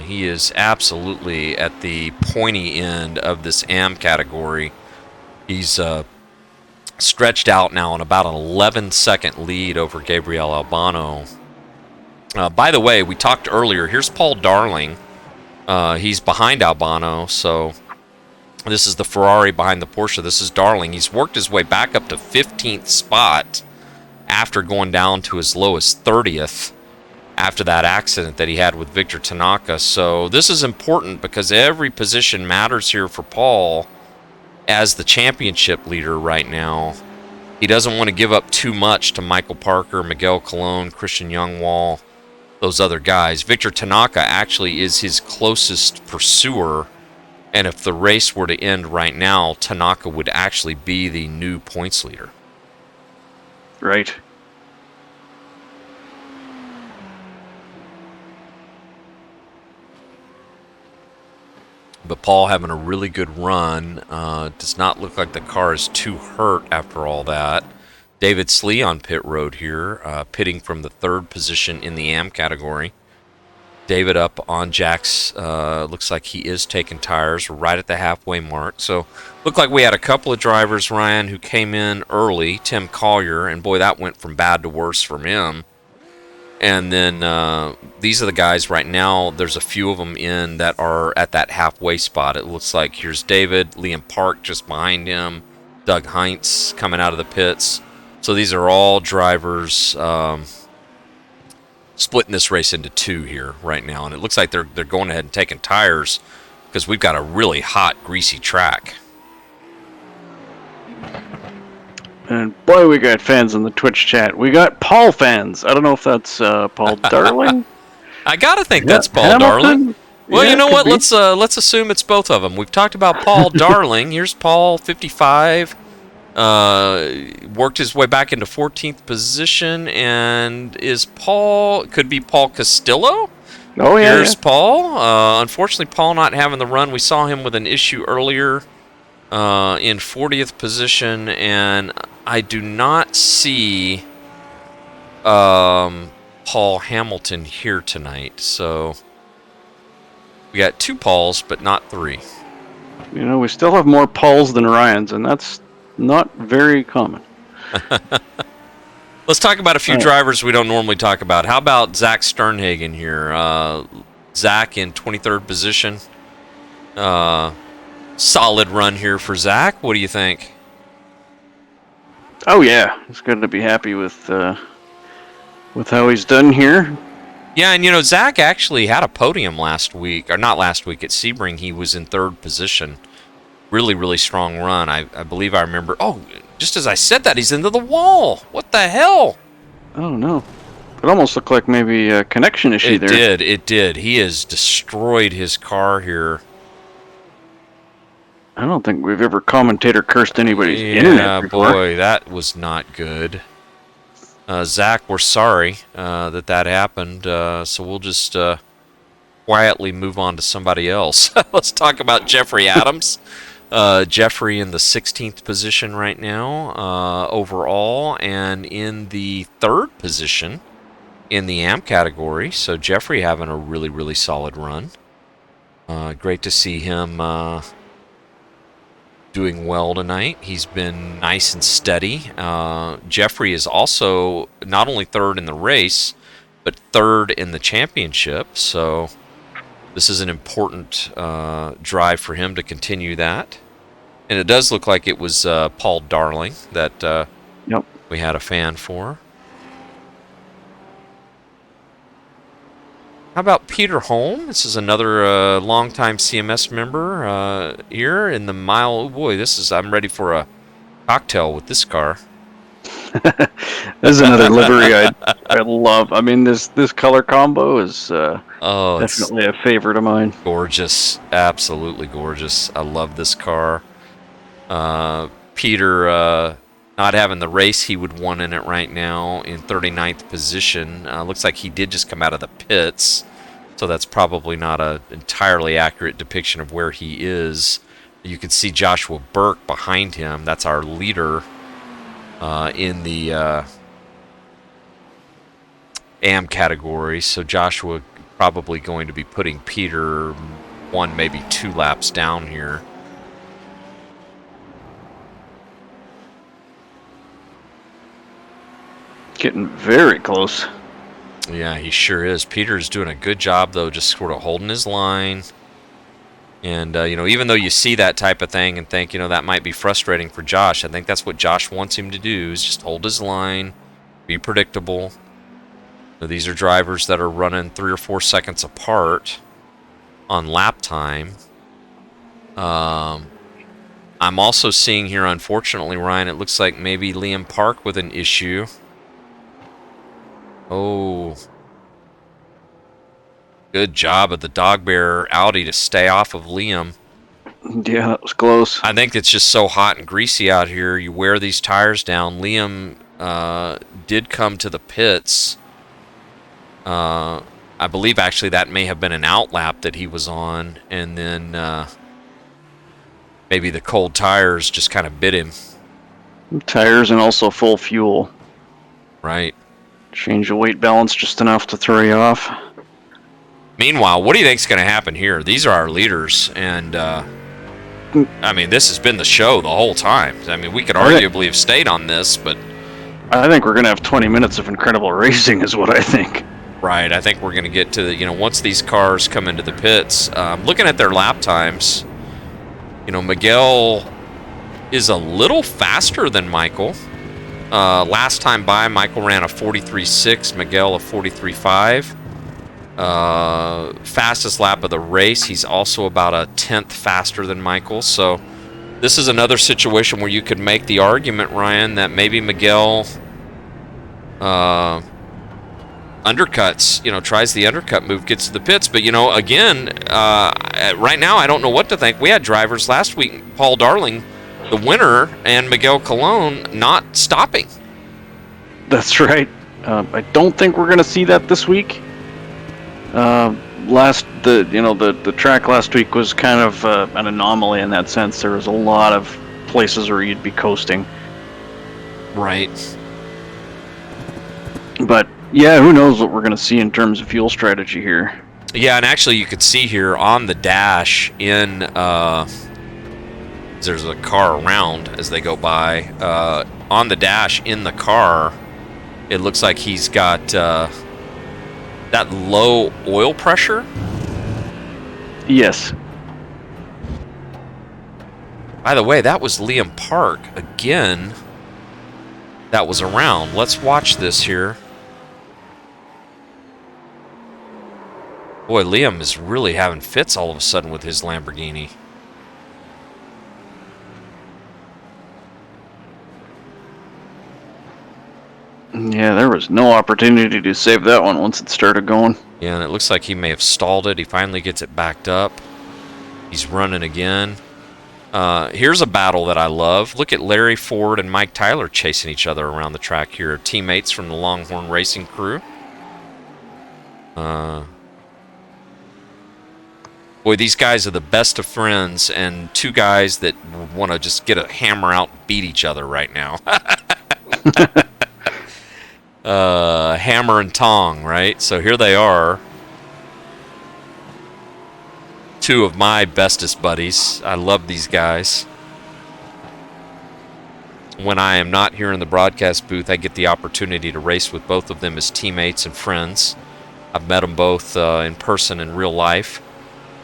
He is absolutely at the pointy end of this AM category. He's stretched out now on about an 11-second lead over Gabriel Albano. By the way, we talked earlier. Here's Paul Darling. He's behind Albano, so This is the Ferrari behind the Porsche. This is Darling. He's worked his way back up to 15th spot after going down to as low as 30th after that accident that he had with Victor Tanaka. So this is important because every position matters here for Paul as the championship leader right now. He doesn't want to give up too much to Michael Parker, Miguel Colon, Christian Youngwall, those other guys. Victor Tanaka actually is his closest pursuer, and if the race were to end right now, Tanaka would actually be the new points leader. Right. But Paul having a really good run. Does not look like the car is too hurt after all that. David Slee on pit road here, pitting from the 3rd position in the AM category. David up on Jack's, looks like he is taking tires right at the halfway mark. So looked like we had a couple of drivers, Ryan, who came in early. Tim Collier, and boy, that went from bad to worse from him. And then these are the guys right now. There's a few of them in that are at that halfway spot. It looks like here's David, Liam Park just behind him, Doug Heinz coming out of the pits. So these are all drivers splitting this race into 2 here right now. And it looks like they're going ahead and taking tires because we've got a really hot, greasy track. And boy, we got fans in the Twitch chat. We got Paul fans. I don't know if that's Paul Darling. I gotta think that's Paul Darling. Well, you know what? Let's assume it's both of them. We've talked about Paul Darling. Here's Paul, 55. Worked his way back into 14th position, and could be Paul Castillo? Oh, yeah. Here's Paul. Unfortunately, Paul not having the run. We saw him with an issue earlier in 40th position, and I do not see Paul Hamilton here tonight. So we got 2 Pauls, but not 3. You know, we still have more Pauls than Ryans, and that's not very common. Let's talk about a few drivers we don't normally talk about. How about Zach Sternhagen here? Zach in 23rd position. Solid run here for Zach. What do you think? Oh yeah, he's going to be happy with how he's done here. Yeah, and you know, Zach actually had a podium last week, or not last week, at Sebring. He was in 3rd position. Really, really strong run. I believe I remember. Oh, just as I said that, he's into the wall. What the hell? Oh, no. It almost looked like maybe a connection issue there. It did. He has destroyed his car here. I don't think we've ever commentator cursed anybody's internet before. Yeah, boy, that was not good. Zach, we're sorry that happened. So we'll just quietly move on to somebody else. Let's talk about Jeffrey Adams. Jeffrey in the 16th position right now overall, and in the 3rd position in the AM category. So Jeffrey having a really, really solid run. Great to see him doing well tonight. He's been nice and steady. Jeffrey is also not only 3rd in the race, but 3rd in the championship. So this is an important drive for him to continue that. And it does look like it was Paul Darling that we had a fan for. How about Peter Holm? This is another longtime CMS member here in the mile. Oh boy, I'm ready for a cocktail with this car. This is another livery I love. I mean, this color combo is definitely a favorite of mine. Gorgeous, absolutely gorgeous. I love this car. Peter not having the race he would want in it right now in 39th position. Looks like he did just come out of the pits, so that's probably not an entirely accurate depiction of where he is. You can see Joshua Burke behind him. That's our leader in the AM category. So Joshua probably going to be putting Peter 1, maybe 2 laps down here. Getting very close. Yeah, he sure is. Peter's doing a good job, though, just sort of holding his line. And, even though you see that type of thing and think, that might be frustrating for Josh, I think that's what Josh wants him to do, is just hold his line, be predictable. So these are drivers that are running 3 or 4 seconds apart on lap time. I'm also seeing here, unfortunately, Ryan, it looks like maybe Liam Park with an issue. Oh. Good job of the Dog Bear Audi to stay off of Liam. Yeah, that was close. I think it's just so hot and greasy out here. You wear these tires down. Liam did come to the pits. I believe, actually, that may have been an outlap that he was on, and then maybe the cold tires just kind of bit him. Tires and also full fuel. Right. Change the weight balance just enough to throw you off. Meanwhile, what do you think's going to happen here? These are our leaders, and this has been the show the whole time. We could arguably have stayed on this, but I think we're going to have 20 minutes of incredible racing is what I think. Right, I think we're going to get to the, once these cars come into the pits, looking at their lap times, Miguel is a little faster than Michael. Last time by, Michael ran a 43.6, Miguel a 43.5. Fastest lap of the race, he's also about a 10th faster than Michael. So this is another situation where you could make the argument, Ryan, that maybe Miguel undercuts, tries the undercut move, gets to the pits. But, again, right now I don't know what to think. We had drivers last week, Paul Darling, the winner, and Miguel Colon not stopping. That's right. I don't think we're going to see that this week. The track last week was kind of an anomaly in that sense. There was a lot of places where you'd be coasting. Right. But yeah, who knows what we're going to see in terms of fuel strategy here. Yeah, and actually you could see here on the dash in there's a car around as they go by. On the dash in the car, it looks like he's got that low oil pressure. Yes. By the way, that was Liam Park again. That was around. Let's watch this here. Boy, Liam is really having fits all of a sudden with his Lamborghini. Yeah, there was no opportunity to save that one once it started going. Yeah, and it looks like he may have stalled it. He finally gets it backed up. He's running again. Here's a battle that I love. Look at Larry Ford and Mike Tyler chasing each other around the track here. Teammates from the Longhorn Racing crew. Boy, these guys are the best of friends, and two guys that want to just get a hammer out and beat each other right now. Hammer and tong, right? So here they are. Two of my bestest buddies. I love these guys. When I am not here in the broadcast booth, I get the opportunity to race with both of them as teammates and friends. I've met them both in person in real life.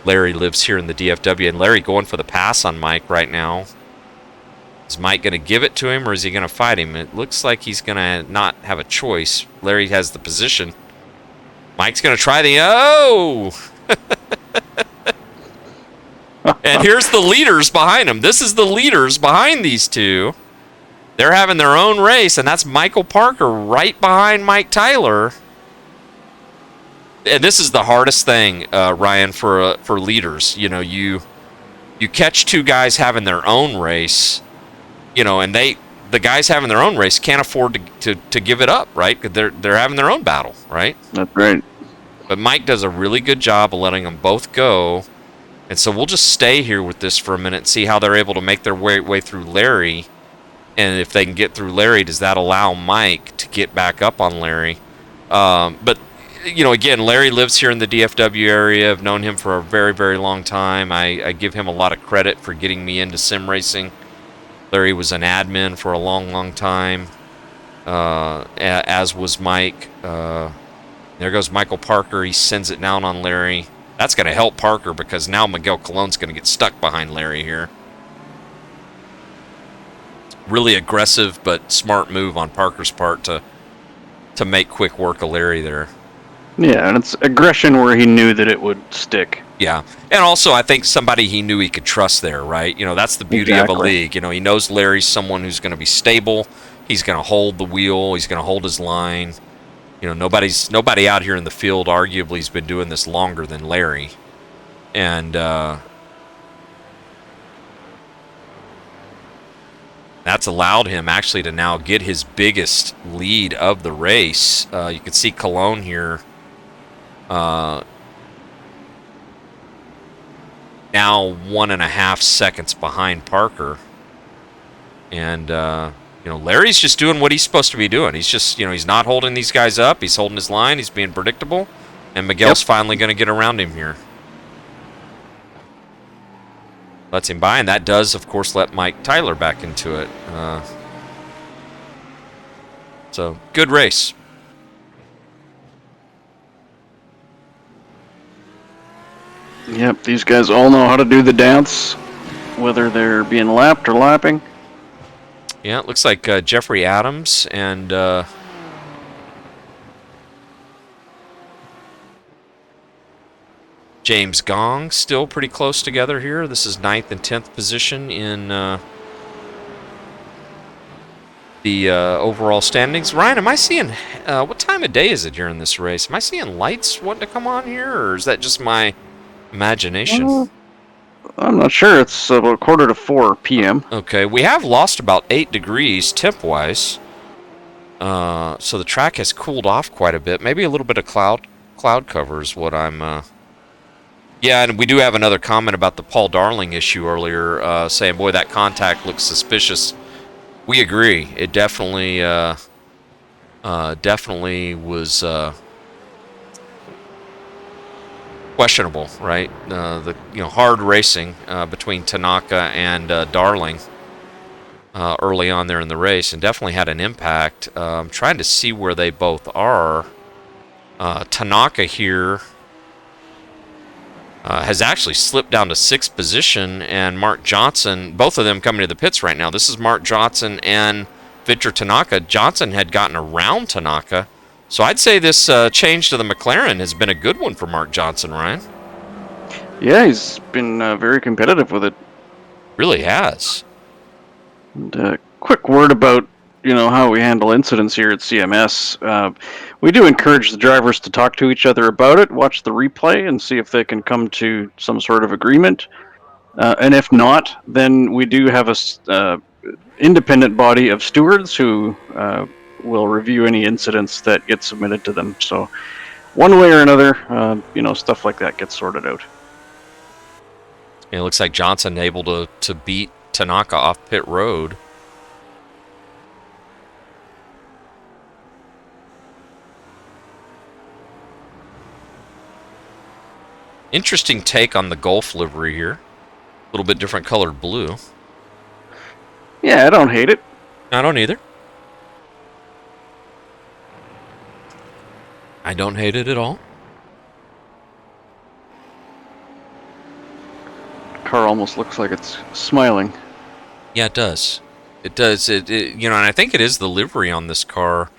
Larry lives here in the DFW, and Larry going for the pass on Mike right now. Is Mike going to give it to him, or is he going to fight him? It looks like he's going to not have a choice. Larry has the position. Mike's going to try the... Oh! And here's the leaders behind him. This is the leaders behind these two. They're having their own race, and that's Michael Parker right behind Mike Tyler. And this is the hardest thing, Ryan, for leaders. You catch two guys having their own race, and the guys having their own race can't afford to give it up, right? Because they're having their own battle, right? That's right. But Mike does a really good job of letting them both go. And so we'll just stay here with this for a minute and see how they're able to make their way through Larry. And if they can get through Larry, does that allow Mike to get back up on Larry? But, again, Larry lives here in the DFW area. I've known him for a very, very long time. I give him a lot of credit for getting me into sim racing. Larry was an admin for a long, long time, as was Mike. There goes Michael Parker. He sends it down on Larry. That's going to help Parker because now Miguel Colon's going to get stuck behind Larry here. Really aggressive but smart move on Parker's part to make quick work of Larry there. Yeah, and it's aggression where he knew that it would stick. Yeah, and also I think somebody he knew he could trust there, right? You know, that's the beauty of a league. You know, he knows Larry's someone who's going to be stable. He's going to hold the wheel. He's going to hold his line. You know, nobody out here in the field arguably has been doing this longer than Larry, and that's allowed him actually to now get his biggest lead of the race. You can see Colon here. Now 1.5 seconds behind Parker, and you know, Larry's just doing what he's supposed to be doing. He's just, you know, he's not holding these guys up. He's holding his line. He's being predictable, and Miguel's finally going to get around him here. Lets him by, and that does, of course, let Mike Tyler back into it. So good race. Yep, these guys all know how to do the dance, whether they're being lapped or lapping. Yeah, it looks like Jeffrey Adams and James Gong still pretty close together here. This is 9th and 10th position in the overall standings. Ryan, am I seeing, what time of day is it here in this race? Am I seeing lights wanting to come on here, or is that just my imagination? I'm not sure. It's about 3:45 p.m. Okay, we have lost about 8 degrees temp-wise. So the track has cooled off quite a bit. Maybe a little bit of cloud cover is what I'm... Yeah, and we do have another comment about the Paul Darling issue earlier, saying, boy, that contact looks suspicious. We agree. It definitely was questionable, right? The hard racing between Tanaka and Darling early on there in the race, and definitely had an impact. I'm trying to see where they both are. Tanaka here has actually slipped down to 6th position, and Mark Johnson, both of them coming to the pits right now. This is Mark Johnson and Victor Tanaka. Johnson had gotten around Tanaka, so I'd say this change to the McLaren has been a good one for Mark Johnson, Ryan. Yeah, he's been very competitive with it. Really has. And quick word about how we handle incidents here at CMS. We do encourage the drivers to talk to each other about it, watch the replay, and see if they can come to some sort of agreement. And if not, then we do have a independent body of stewards who will review any incidents that get submitted to them. So one way or another, stuff like that gets sorted out. It looks like Johnson able to beat Tanaka off pit road. Interesting take on the Gulf livery here. A little bit different colored blue. Yeah, I don't hate it. I don't either. I don't hate it at all. Car almost looks like it's smiling. Yeah, it does. It does. And I think it is the livery on this car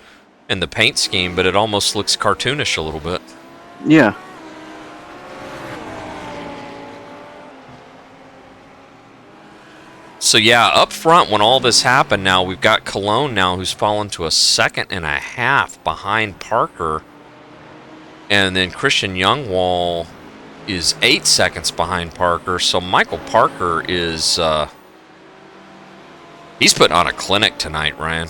and the paint scheme, but it almost looks cartoonish a little bit. Yeah. So yeah, up front when all this happened, now we've got Colon now who's fallen to a 2.5 behind Parker, and then Christian Youngwall is 8 seconds behind Parker. So Michael Parker is he's putting on a clinic tonight, Ryan.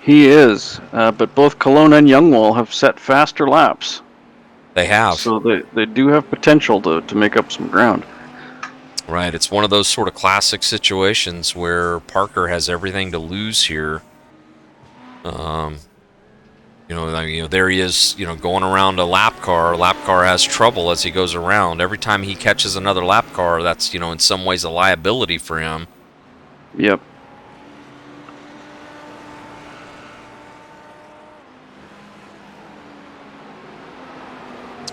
He is, but both Colon and Youngwall have set faster laps. They have. So they do have potential to make up some ground. Right, it's one of those sort of classic situations where Parker has everything to lose here. There he is, going around a lap car. A lap car has trouble as he goes around. Every time he catches another lap car, that's, in some ways a liability for him. Yep.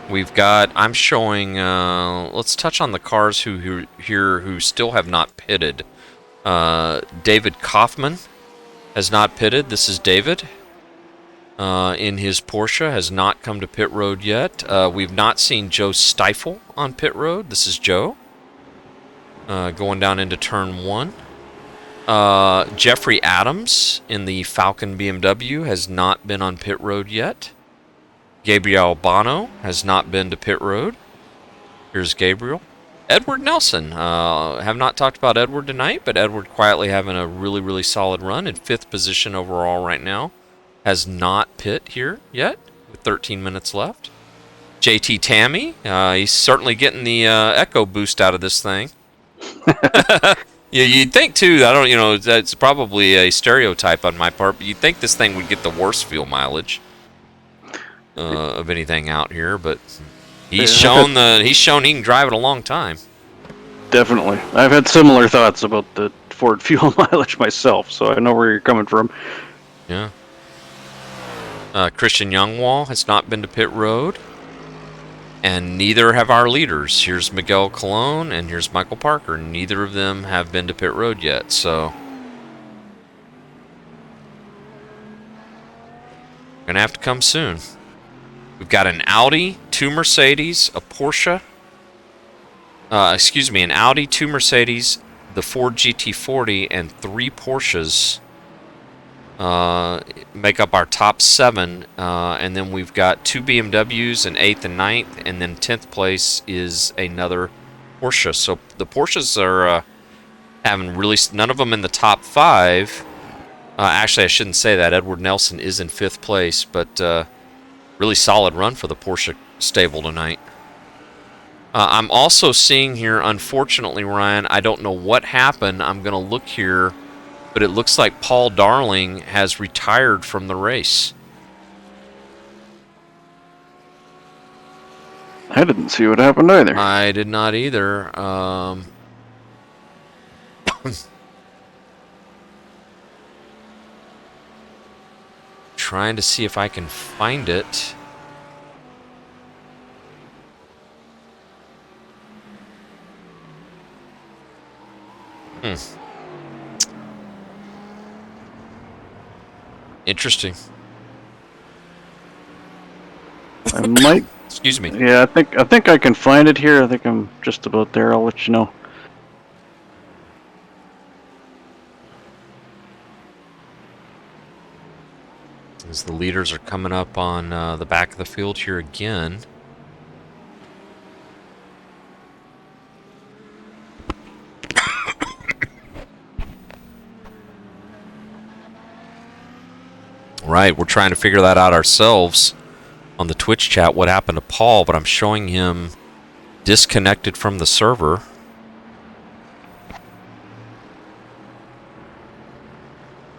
We've got. I'm showing. Let's touch on the cars who still have not pitted. David Kaufman has not pitted. This is David. In his Porsche, has not come to pit road yet. We've not seen Joe Stifle on pit road. This is Joe. Going down into turn 1. Jeffrey Adams in the Falcon BMW has not been on pit road yet. Gabriel Bono has not been to pit road. Here's Gabriel. Edward Nelson. Have not talked about Edward tonight, but Edward quietly having a really, really solid run in 5th position overall right now. Has not pit here yet, with 13 minutes left. JT Tammy. He's certainly getting the echo boost out of this thing. Yeah, you'd think too. I don't, that's probably a stereotype on my part, but you'd think this thing would get the worst fuel mileage of anything out here. But he's shown he can drive it a long time. Definitely, I've had similar thoughts about the Ford fuel mileage myself, so I know where you're coming from. Yeah. Christian Youngwall has not been to pit road, and neither have our leaders. Here's Miguel Colon and here's Michael Parker. Neither of them have been to pit road yet, so gonna have to come soon. We've got an Audi, 2 Mercedes, a Porsche. An Audi, 2 Mercedes, the Ford GT40, and 3 Porsches make up our top 7, and then we've got 2 BMWs in 8th and 9th, and then 10th place is another Porsche. So the Porsches are having really none of them in the top 5. Actually, I shouldn't say that. Edward Nelson is in 5th place, but really solid run for the Porsche stable tonight. I'm also seeing here, unfortunately, Ryan, I don't know what happened. I'm going to look here, but it looks like Paul Darling has retired from the race. I didn't see what happened either. I did not either. Trying to see if I can find it. Interesting. I might. Excuse me. Yeah, I think I can find it here. I think I'm just about there. I'll let you know. As the leaders are coming up on the back of the field here again. Right, we're trying to figure that out ourselves on the Twitch chat, what happened to Paul, but I'm showing him disconnected from the server.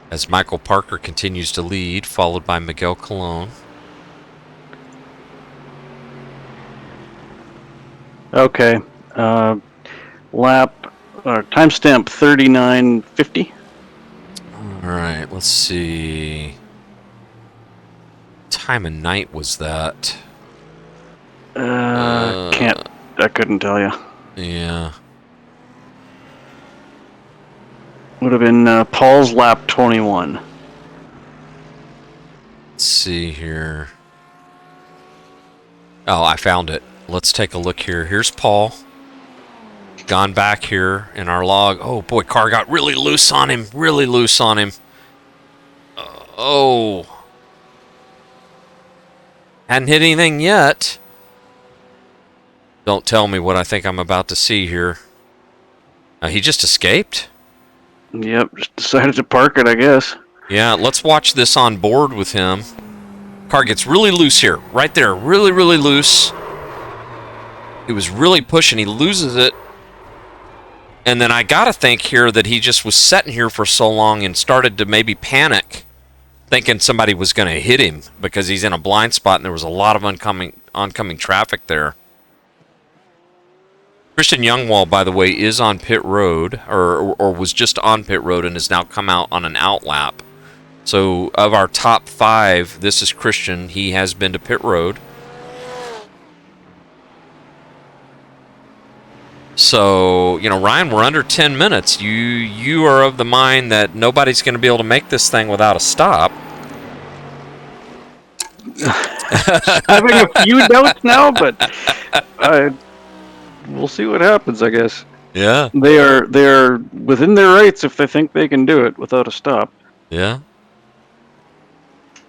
As Michael Parker continues to lead, followed by Miguel Colon. Okay. Lap, timestamp 39:50. All right, let's see. Time of night was that? I couldn't tell you. Yeah. Would have been Paul's lap 21. Let's see here. Oh, I found it. Let's take a look here. Here's Paul. Gone back here in our log. Oh boy, car got really loose on him. Really loose on him. Oh. Hadn't hit anything yet. Don't tell me what I think I'm about to see here. He just escaped? Yep, just decided to park it, I guess. Yeah, let's watch this on board with him. Car gets really loose here. Right there. Really, really loose. He was really pushing. He loses it. And then I gotta think here that he just was sitting here for so long and started to maybe panic, thinking somebody was going to hit him because he's in a blind spot and there was a lot of oncoming traffic there. Christian Youngwall, by the way, is on pit road, or was just on pit road and has now come out on an out lap. So of our top 5, this is Christian. He has been to pit road. So, Ryan, we're under 10 minutes. You are of the mind that nobody's going to be able to make this thing without a stop. Having a few doubts now, but we'll see what happens, I guess. Yeah. They are within their rights if they think they can do it without a stop. Yeah.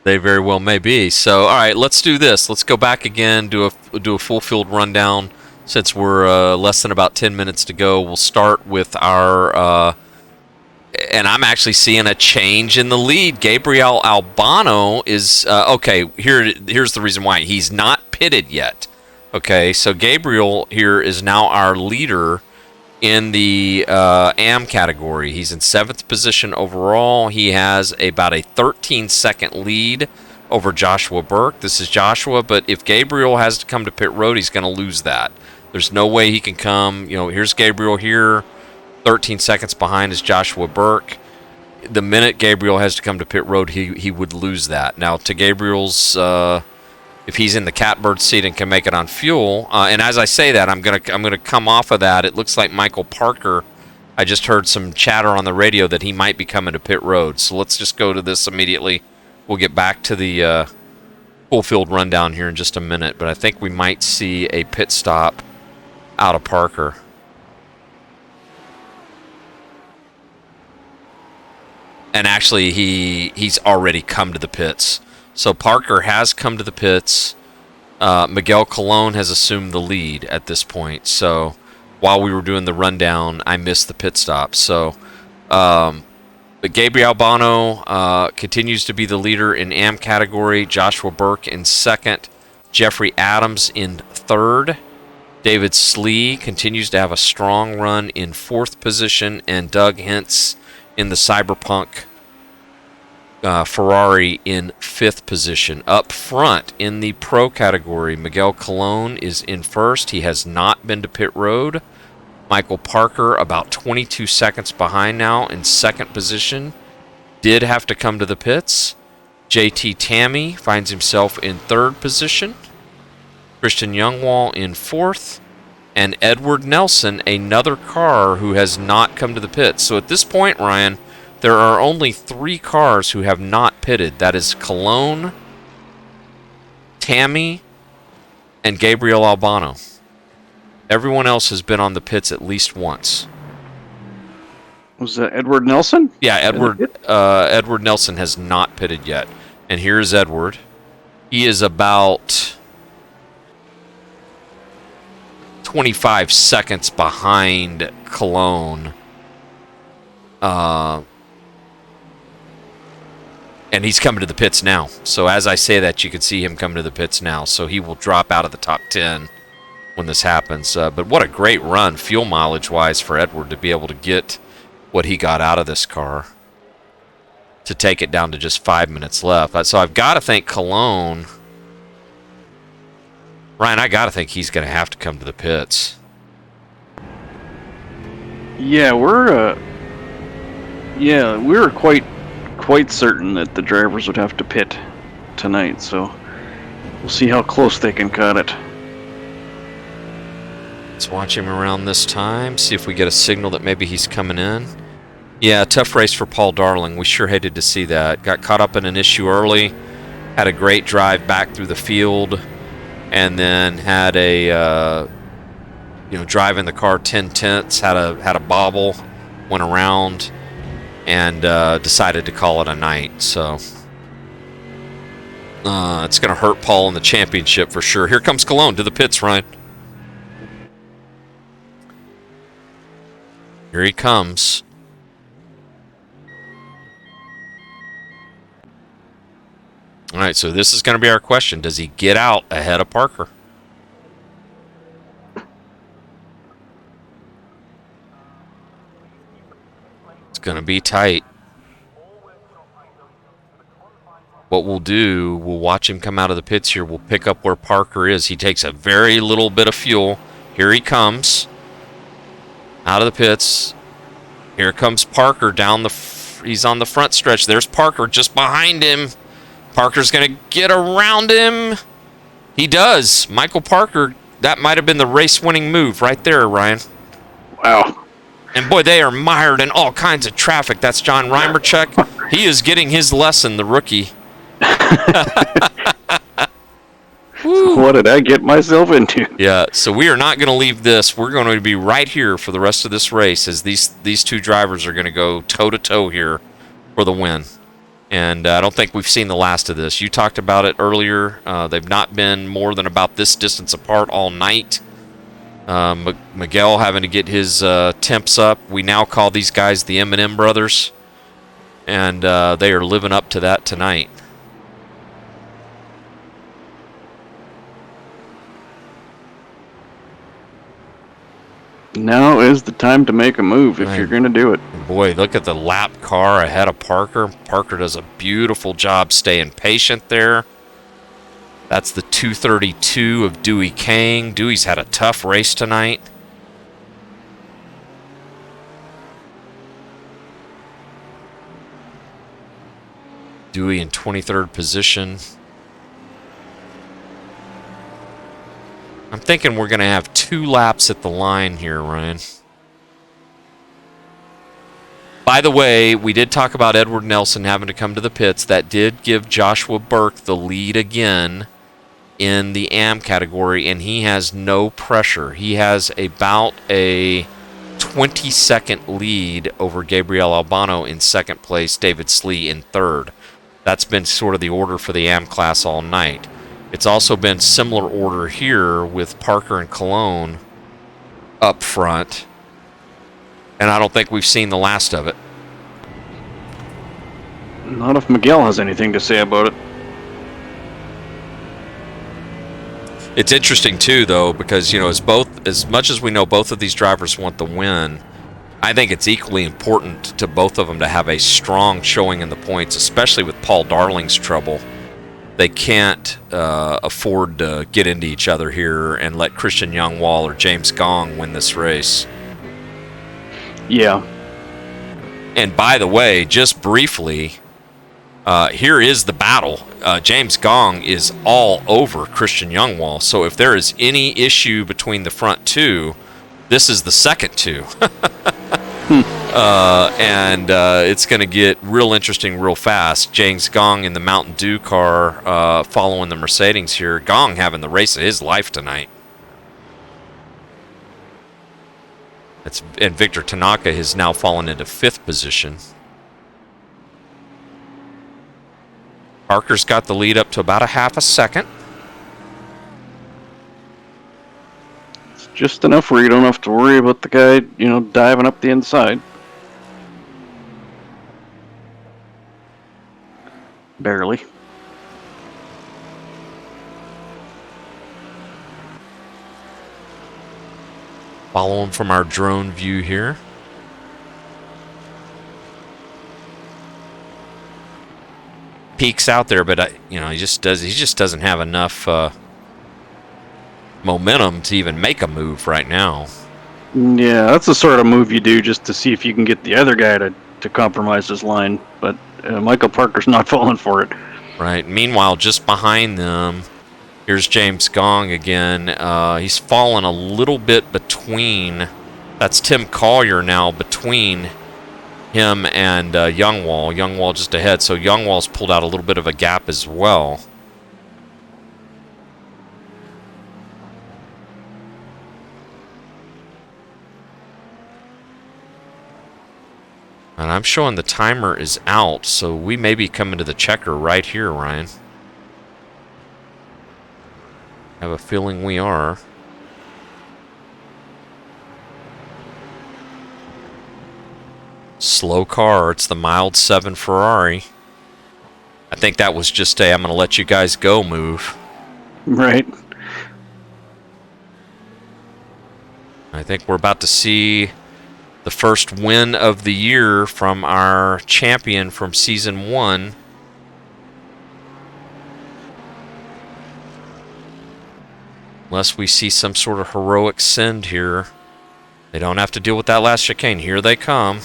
They very well may be. So, all right, let's do this. Let's go back again, do a full field rundown. Since we're less than about 10 minutes to go, we'll start with our and I'm actually seeing a change in the lead. Gabriel Albano is okay. Here's the reason why he's not pitted yet. Okay, so Gabriel here is now our leader in the AM category. He's in 7th position overall. He has about a 13-second lead over Joshua Burke. This is Joshua, but if Gabriel has to come to pit road, he's going to lose that. There's no way he can come. Here's Gabriel here. 13 seconds behind is Joshua Burke. The minute Gabriel has to come to pit road, he would lose that. Now, to Gabriel's, if he's in the catbird seat and can make it on fuel, and as I say that, I'm gonna come off of that. It looks like Michael Parker. I just heard some chatter on the radio that he might be coming to pit road. So let's just go to this immediately. We'll get back to the full field rundown here in just a minute, but I think we might see a pit stop out of Parker. And actually, he's already come to the pits. So Parker has come to the pits. Miguel Colon has assumed the lead at this point. So while we were doing the rundown, I missed the pit stop. So but Gabriel Albano continues to be the leader in AM category. Joshua Burke in 2nd. Jeffrey Adams in 3rd. David Slee continues to have a strong run in 4th position. And Doug Hintz in the Cyberpunk Ferrari in 5th position. Up front in the pro category, Miguel Colon is in 1st. He has not been to pit road. Michael Parker, about 22 seconds behind now in 2nd position, did have to come to the pits. JT Tammy finds himself in 3rd position. Christian Youngwall in 4th. And Edward Nelson, another car who has not come to the pits. So at this point, Ryan, there are only 3 cars who have not pitted. That is Cologne, Tammy, and Gabriel Albano. Everyone else has been on the pits at least once. Was that Edward Nelson? Yeah, Edward Nelson has not pitted yet. And here's Edward. He is about 25 seconds behind Cologne. And he's coming to the pits now. So as I say that, you can see him coming to the pits now. So he will drop out of the top 10 when this happens. But what a great run, fuel mileage-wise, for Edward to be able to get what he got out of this car to take it down to just 5 minutes left. So I've got to think Cologne... Ryan, I got to think he's going to have to come to the pits. Yeah, we're quite certain that the drivers would have to pit tonight, so we'll see how close they can cut it. Let's watch him around this time, see if we get a signal that maybe he's coming in. Yeah, tough race for Paul Darling. We sure hated to see that. Got caught up in an issue early, had a great drive back through the field, and then had a driving the car 10/10, had a bobble, went around, and decided to call it a night. So it's going to hurt Paul in the championship for sure. Here comes Cologne to the pits, Ryan. Here he comes. All right, so this is going to be our question. Does he get out ahead of Parker? It's going to be tight. What we'll do, we'll watch him come out of the pits here. We'll pick up where Parker is. He takes a very little bit of fuel. Here he comes. Out of the pits. Here comes Parker down he's on the front stretch. There's Parker just behind him. Parker's going to get around him. He does. Michael Parker, that might have been the race-winning move right there, Ryan. Wow. And boy, they are mired in all kinds of traffic. That's John Reimerchuk. He is getting his lesson, the rookie. What did I get myself into? Yeah, so we are not going to leave this. We're going to be right here for the rest of this race as these two drivers are going to go toe-to-toe here for the win. And I don't think we've seen the last of this. You talked about it earlier. They've not been more than about this distance apart all night. Miguel having to get his temps up. We now call these guys the M&M brothers. And they are living up to that tonight. Now is the time to make a move if you're going to do it. Boy, look at the lap car ahead of Parker. Parker does a beautiful job staying patient there. That's the 232 of Dewey Kang. Dewey's had a tough race tonight. Dewey in 23rd position. I'm thinking we're going to have 2 laps at the line here, Ryan. By the way, we did talk about Edward Nelson having to come to the pits. That did give Joshua Burke the lead again in the AM category, and he has no pressure. He has about a 20-second lead over Gabriel Albano in second place, David Slee in third. That's been sort of the order for the AM class all night. It's also been similar order here with Parker and Cologne up front. And I don't think we've seen the last of it. Not if Miguel has anything to say about it. It's interesting, too, though, because, as much as we know both of these drivers want the win, I think it's equally important to both of them to have a strong showing in the points, especially with Paul Darling's trouble. They can't afford to get into each other here and let Christian Youngwall or James Gong win this race. Yeah. And by the way, just briefly, here is the battle. James Gong is all over Christian Youngwall. So if there is any issue between the front two, this is the second two. And it's going to get real interesting real fast. James Gong in the Mountain Dew car following the Mercedes here. Gong having the race of his life tonight. And Victor Tanaka has now fallen into 5th position. Parker's got the lead up to about a half a second. It's just enough where you don't have to worry about the guy, diving up the inside. Barely. Follow him from our drone view here. Peaks out there, but he just doesn't have enough momentum to even make a move right now. Yeah, that's the sort of move you do just to see if you can get the other guy to compromise his line. But Michael Parker's not falling for it. Right. Meanwhile, just behind them, here's James Gong again. He's fallen a little bit between. That's Tim Collier now between him and Youngwall. Youngwall just ahead. So Youngwall's pulled out a little bit of a gap as well. And I'm showing the timer is out, so we may be coming to the checker right here, Ryan. I have a feeling we are. Slow car. It's the mild 7 Ferrari. I think that was just a I'm going to let you guys go move. Right. I think we're about to see the first win of the year from our champion from Season 1. Unless we see some sort of heroic send here. They don't have to deal with that last chicane. Here they come.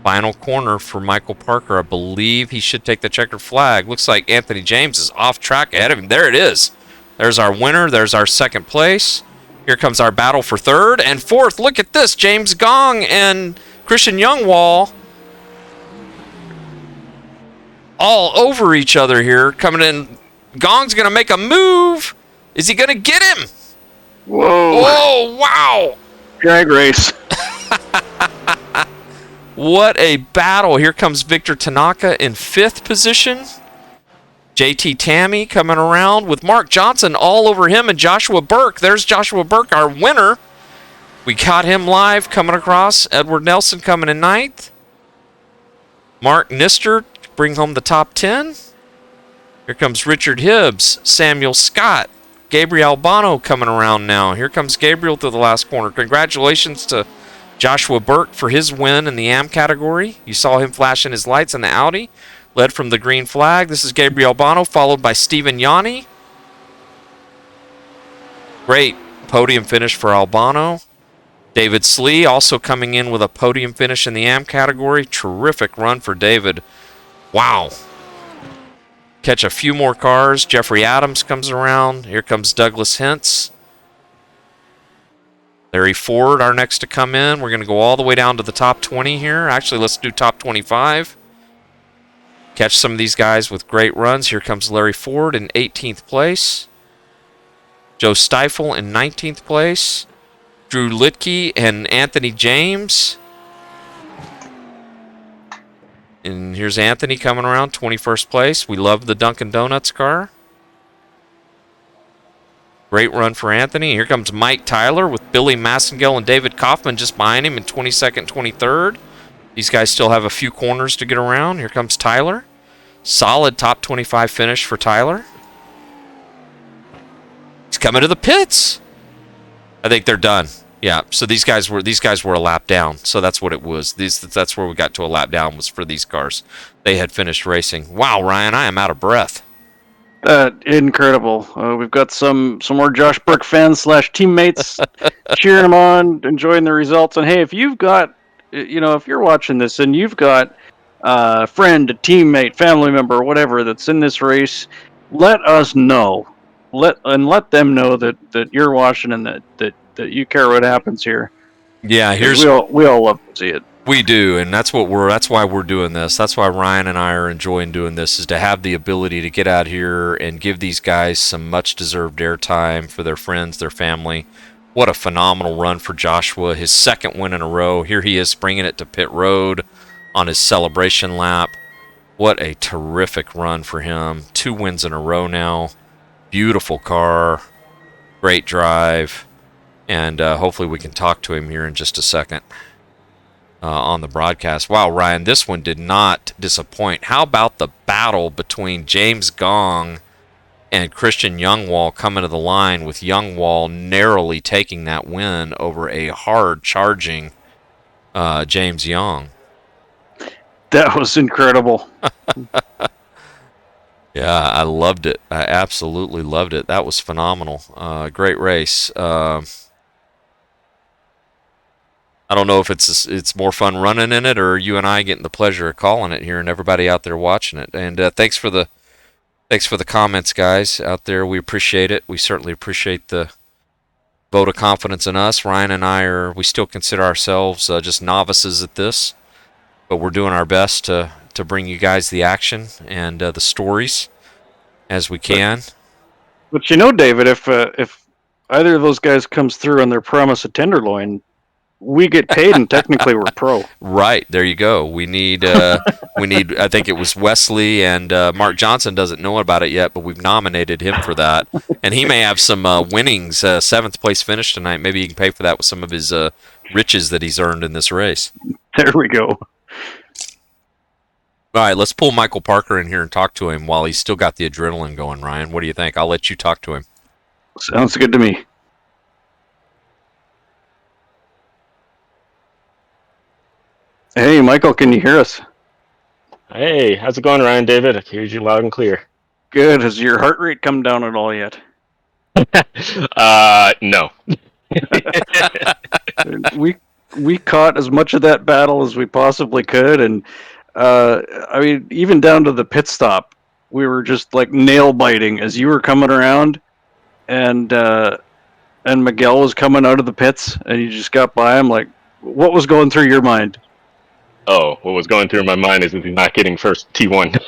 Final corner for Michael Parker. I believe he should take the checkered flag. Looks like Anthony James is off track ahead of him. There it is. There's our winner. There's our second place. Here comes our battle for third and fourth. Look at this. James Gong and Christian Youngwall all over each other here. Coming in. Gong's going to make a move. Is he going to get him? Whoa. Whoa, wow. Drag race. What a battle. Here comes Victor Tanaka in 5th position. JT Tammy coming around with Mark Johnson all over him and Joshua Burke. There's Joshua Burke, our winner. We caught him live coming across. Edward Nelson coming in 9th. Mark Nister bring home the top 10. Here comes Richard Hibbs, Samuel Scott, Gabriel Albano coming around now. Here comes Gabriel to the last corner. Congratulations to Joshua Burke for his win in the AM category. You saw him flashing his lights in the Audi. Led from the green flag. This is Gabriel Albano, followed by Stephen Yanni. Great podium finish for Albano. David Slee also coming in with a podium finish in the AM category. Terrific run for David. Wow. Catch a few more cars. Jeffrey Adams comes around. Here comes Douglas Hintz. Larry Ford, our next to come in. We're going to go all the way down to the top 20 here. Actually, let's do top 25. Catch some of these guys with great runs. Here comes Larry Ford in 18th place. Joe Stifle in 19th place. Drew Litke and Anthony James. And here's Anthony coming around, 21st place. We love the Dunkin' Donuts car. Great run for Anthony. Here comes Mike Tyler with Billy Massengale and David Kaufman just behind him in 22nd, 23rd. These guys still have a few corners to get around. Here comes Tyler. Solid top 25 finish for Tyler. He's coming to the pits. I think they're done. Yeah, so these guys were a lap down. So that's what it was. That's where we got to a lap down, was for these cars. They had finished racing. Wow, Ryan, I am out of breath. Incredible. We've got some more Josh Burke fans / teammates cheering him on, enjoying the results. And hey, if you've got, if you're watching this and you've got a friend, a teammate, family member, whatever that's in this race, let us know. Let them know that you're watching and that you care what happens here. Yeah, we all love to see it. We do, and that's why we're doing this. That's why Ryan and I are enjoying doing this, is to have the ability to get out here and give these guys some much-deserved airtime for their friends, their family. What a phenomenal run for Joshua. His 2nd win in a row. Here he is bringing it to pit road on his celebration lap. What a terrific run for him. 2 wins in a row now. Beautiful car. Great drive. And hopefully we can talk to him here in just a second. On the broadcast. Wow, Ryan, this one did not disappoint. How about the battle between James Gong and Christian Youngwall coming to the line, with Youngwall narrowly taking that win over a hard-charging James Young? That was incredible. Yeah, I loved it. I absolutely loved it. That was phenomenal. Great race. I don't know if it's more fun running in it, or you and I getting the pleasure of calling it here, and everybody out there watching it. And thanks for the comments, guys out there. We appreciate it. We certainly appreciate the vote of confidence in us. Ryan and I we still consider ourselves just novices at this, but we're doing our best to bring you guys the action and the stories as we can. But David, if either of those guys comes through on their promise of Tenderloin, we get paid, and technically we're pro. Right, there you go. We need I think it was Wesley, and Mark Johnson doesn't know about it yet, but we've nominated him for that. And he may have some winnings, 7th place finish tonight. Maybe he can pay for that with some of his riches that he's earned in this race. There we go. All right, let's pull Michael Parker in here and talk to him while he's still got the adrenaline going, Ryan. What do you think? I'll let you talk to him. Sounds good to me. Hey, Michael, can you hear us? Hey, how's it going, Ryan? David, I hear you loud and clear. Good. Has your heart rate come down at all yet? No. We caught as much of that battle as we possibly could, and even down to the pit stop, we were just like nail biting as you were coming around, and and Miguel was coming out of the pits, and you just got by him. Like, what was going through your mind? Oh, what was going through my mind is he's not getting first T1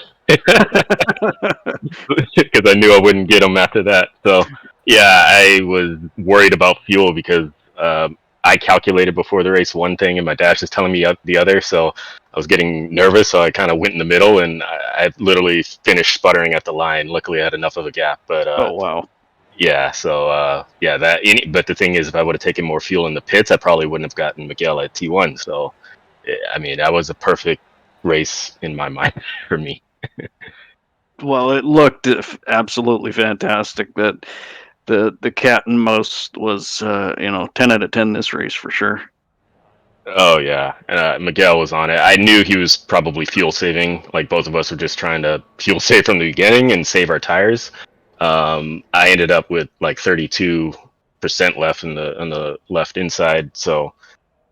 because I knew I wouldn't get him after that. So yeah, I was worried about fuel because I calculated before the race one thing and my dash is telling me the other. So I was getting nervous, so I kind of went in the middle and I literally finished sputtering at the line. Luckily, I had enough of a gap, but Oh wow. yeah. So yeah, but the thing is, if I would have taken more fuel in the pits, I probably wouldn't have gotten Miguel at T1. So I mean, that was a perfect race in my mind for me. Well, it looked absolutely fantastic. That the cat and mouse was 10 out of 10 this race for sure. Oh yeah, Miguel was on it. I knew he was probably fuel saving. Like both of us were just trying to fuel save from the beginning and save our tires. I ended up with like 32% left on the left inside. So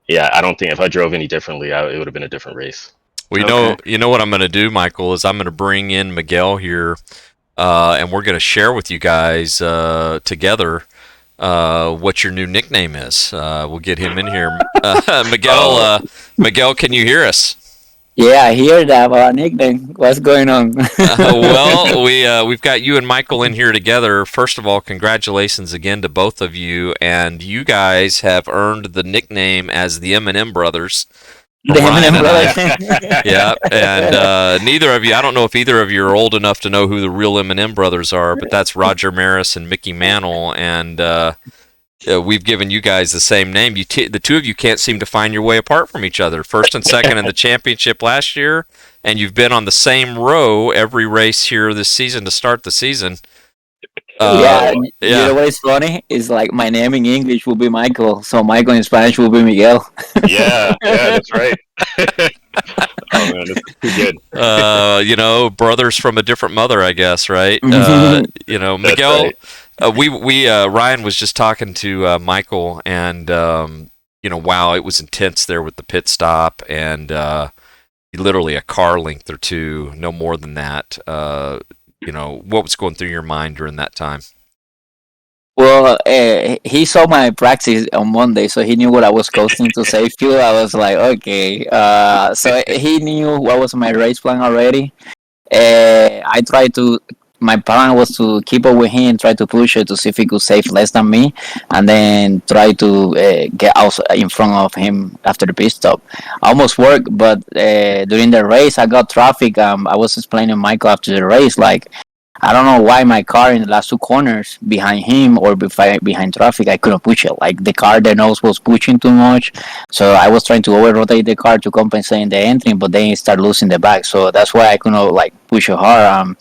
yeah, I don't think if I drove any differently, it would have been a different race. Well, Okay. you know what I'm going to do, Michael, is I'm going to bring in Miguel here, and we're going to share with you guys together what your new nickname is. We'll get him in here. Miguel, Miguel, can you hear us? Yeah, I hear that about nickname. What's going on? Well, we've got you and Michael in here together. First of all, congratulations again to both of you, and you guys have earned the nickname as the M&M Brothers. The Ryan Eminem and I. brother. Yeah, and neither of you, I don't know if either of you are old enough to know who the real M&M brothers are, but that's Roger Maris and Mickey Mantle, and we've given you guys the same name. The two of you can't seem to find your way apart from each other. First and second in the championship last year, and you've been on the same row every race here this season to start the season. Yeah, you Yeah. know what is funny? Is like my name in English will be Michael, so Michael in Spanish will be Miguel. Yeah, that's right. Oh man, this is too good. Brothers from a different mother, I guess, right? That's Miguel. right. Ryan was just talking to Michael, and wow, it was intense there with the pit stop, and literally a car length or two, no more than that. What was going through your mind during that time? Well, he saw my practice on Monday, so he knew what I was coasting to save fuel. I was like, okay. So he knew what was my race plan already. I tried to. My plan was to keep up with him, try to push it to see if he could save less than me, and then try to get out in front of him after the pit stop. Almost worked, but during the race, I got traffic. I was explaining Michael after the race, like I don't know why my car in the last two corners behind him or behind traffic, I couldn't push it. Like the car, the nose was pushing too much. So I was trying to over rotate the car to compensate in the entry, but then it started losing the back. So that's why I couldn't like push it hard.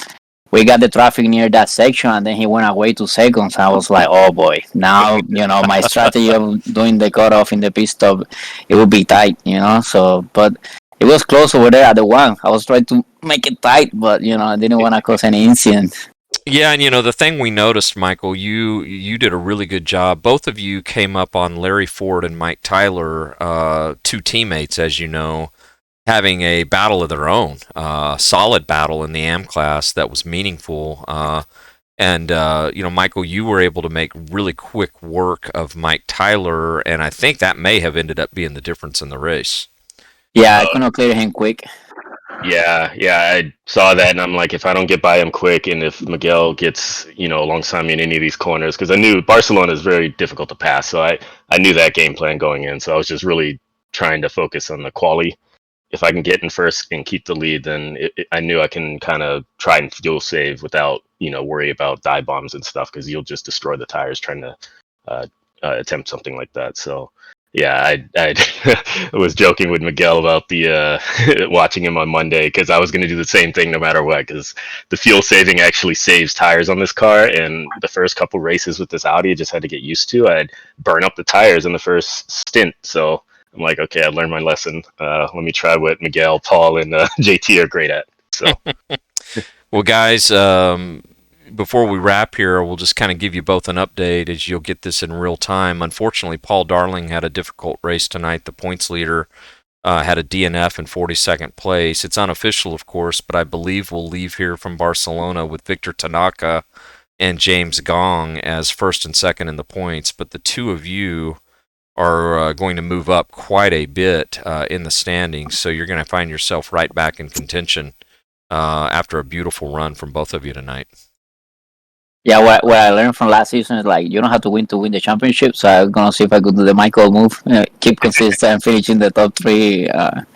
We got the traffic near that section, and then he went away 2 seconds. I was like, oh boy, now, my strategy of doing the cutoff in the pit stop, it would be tight. So, but it was close over there at the one. I was trying to make it tight, but, I didn't want to cause any incident. Yeah, and the thing we noticed, Michael, you did a really good job. Both of you came up on Larry Ford and Mike Tyler, two teammates, as you know, having a battle of their own, solid battle in the AM class that was meaningful. And Michael, you were able to make really quick work of Mike Tyler, and I think that may have ended up being the difference in the race. Yeah, I couldn't clear him quick. Yeah, I saw that, and I'm like, if I don't get by him quick, and if Miguel gets, alongside me in any of these corners, because I knew Barcelona is very difficult to pass, so I knew that game plan going in, so I was just really trying to focus on the quali. If I can get in first and keep the lead, then I knew I can kind of try and fuel save without, worry about dive bombs and stuff, because you'll just destroy the tires trying to attempt something like that. So yeah, I was joking with Miguel about the watching him on Monday, because I was going to do the same thing no matter what, because the fuel saving actually saves tires on this car, and the first couple races with this Audi I just had to get used to. I'd burn up the tires in the first stint, so I'm like, okay, I learned my lesson. Let me try what Miguel, Paul, and JT are great at. So, well, guys, before we wrap here, we'll just kind of give you both an update as you'll get this in real time. Unfortunately, Paul Darling had a difficult race tonight. The points leader had a DNF in 42nd place. It's unofficial, of course, but I believe we'll leave here from Barcelona with Victor Tanaka and James Gong as first and second in the points, but the two of you are going to move up quite a bit in the standings, so you're going to find yourself right back in contention after a beautiful run from both of you tonight. Yeah, what I learned from last season is like you don't have to win the championship. So I'm gonna see if I could do the Michael move, keep consistent, finish in the top three, and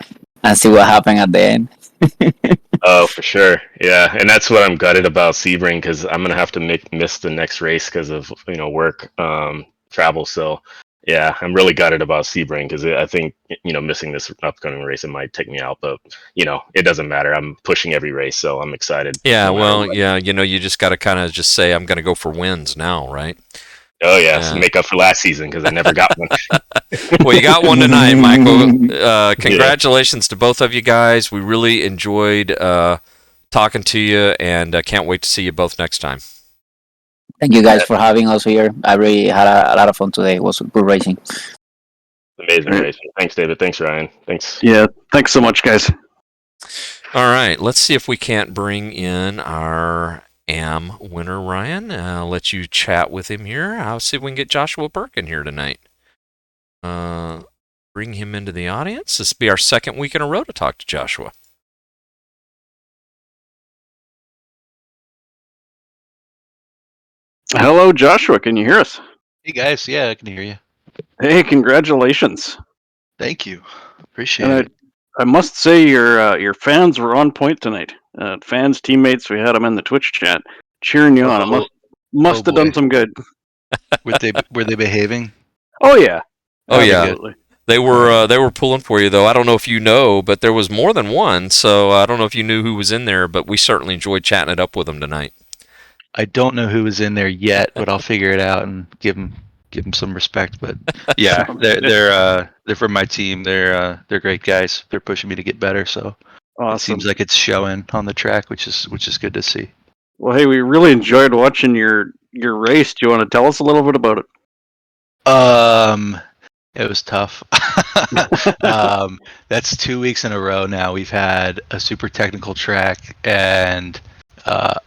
see what happens at the end. Oh, for sure. Yeah, and that's what I'm gutted about Sebring because I'm gonna have to miss the next race because of work travel. So yeah, I'm really gutted about Sebring because I think missing this upcoming race it might take me out, but it doesn't matter. I'm pushing every race, so I'm excited. Yeah, well, yeah, you just got to kind of just say I'm going to go for wins now, right? Oh yeah, so make up for last season because I never got one. Well, you got one tonight, Michael. Congratulations to both of you guys. We really enjoyed talking to you, and can't wait to see you both next time. Thank you guys for having us here. I really had a lot of fun today. It was good racing. Amazing racing. Thanks, David. Thanks, Ryan. Thanks. Yeah, thanks so much, guys. All right, let's see if we can't bring in our AM winner, Ryan. I'll let you chat with him here. I'll see if we can get Joshua Burke in here tonight. Bring him into the audience. This will be our second week in a row to talk to Joshua. Hello, Joshua. Can you hear us? Hey guys, yeah, I can hear you. Hey, congratulations. Thank you. Appreciate it. I must say your fans were on point tonight. Fans, teammates, we had them in the Twitch chat cheering you on. It must have done some good. Were they behaving? Oh yeah. Oh Absolutely. yeah. They were pulling for you though. I don't know if you know, but there was more than one. So I don't know if you knew who was in there, but we certainly enjoyed chatting it up with them tonight. I don't know who was in there yet, but I'll figure it out and give them some respect. But yeah, they're from my team. They're great guys. They're pushing me to get better. So awesome. It seems like it's showing on the track, which is good to see. Well, hey, we really enjoyed watching your race. Do you want to tell us a little bit about it? It was tough. That's 2 weeks in a row now. We've had a super technical track and a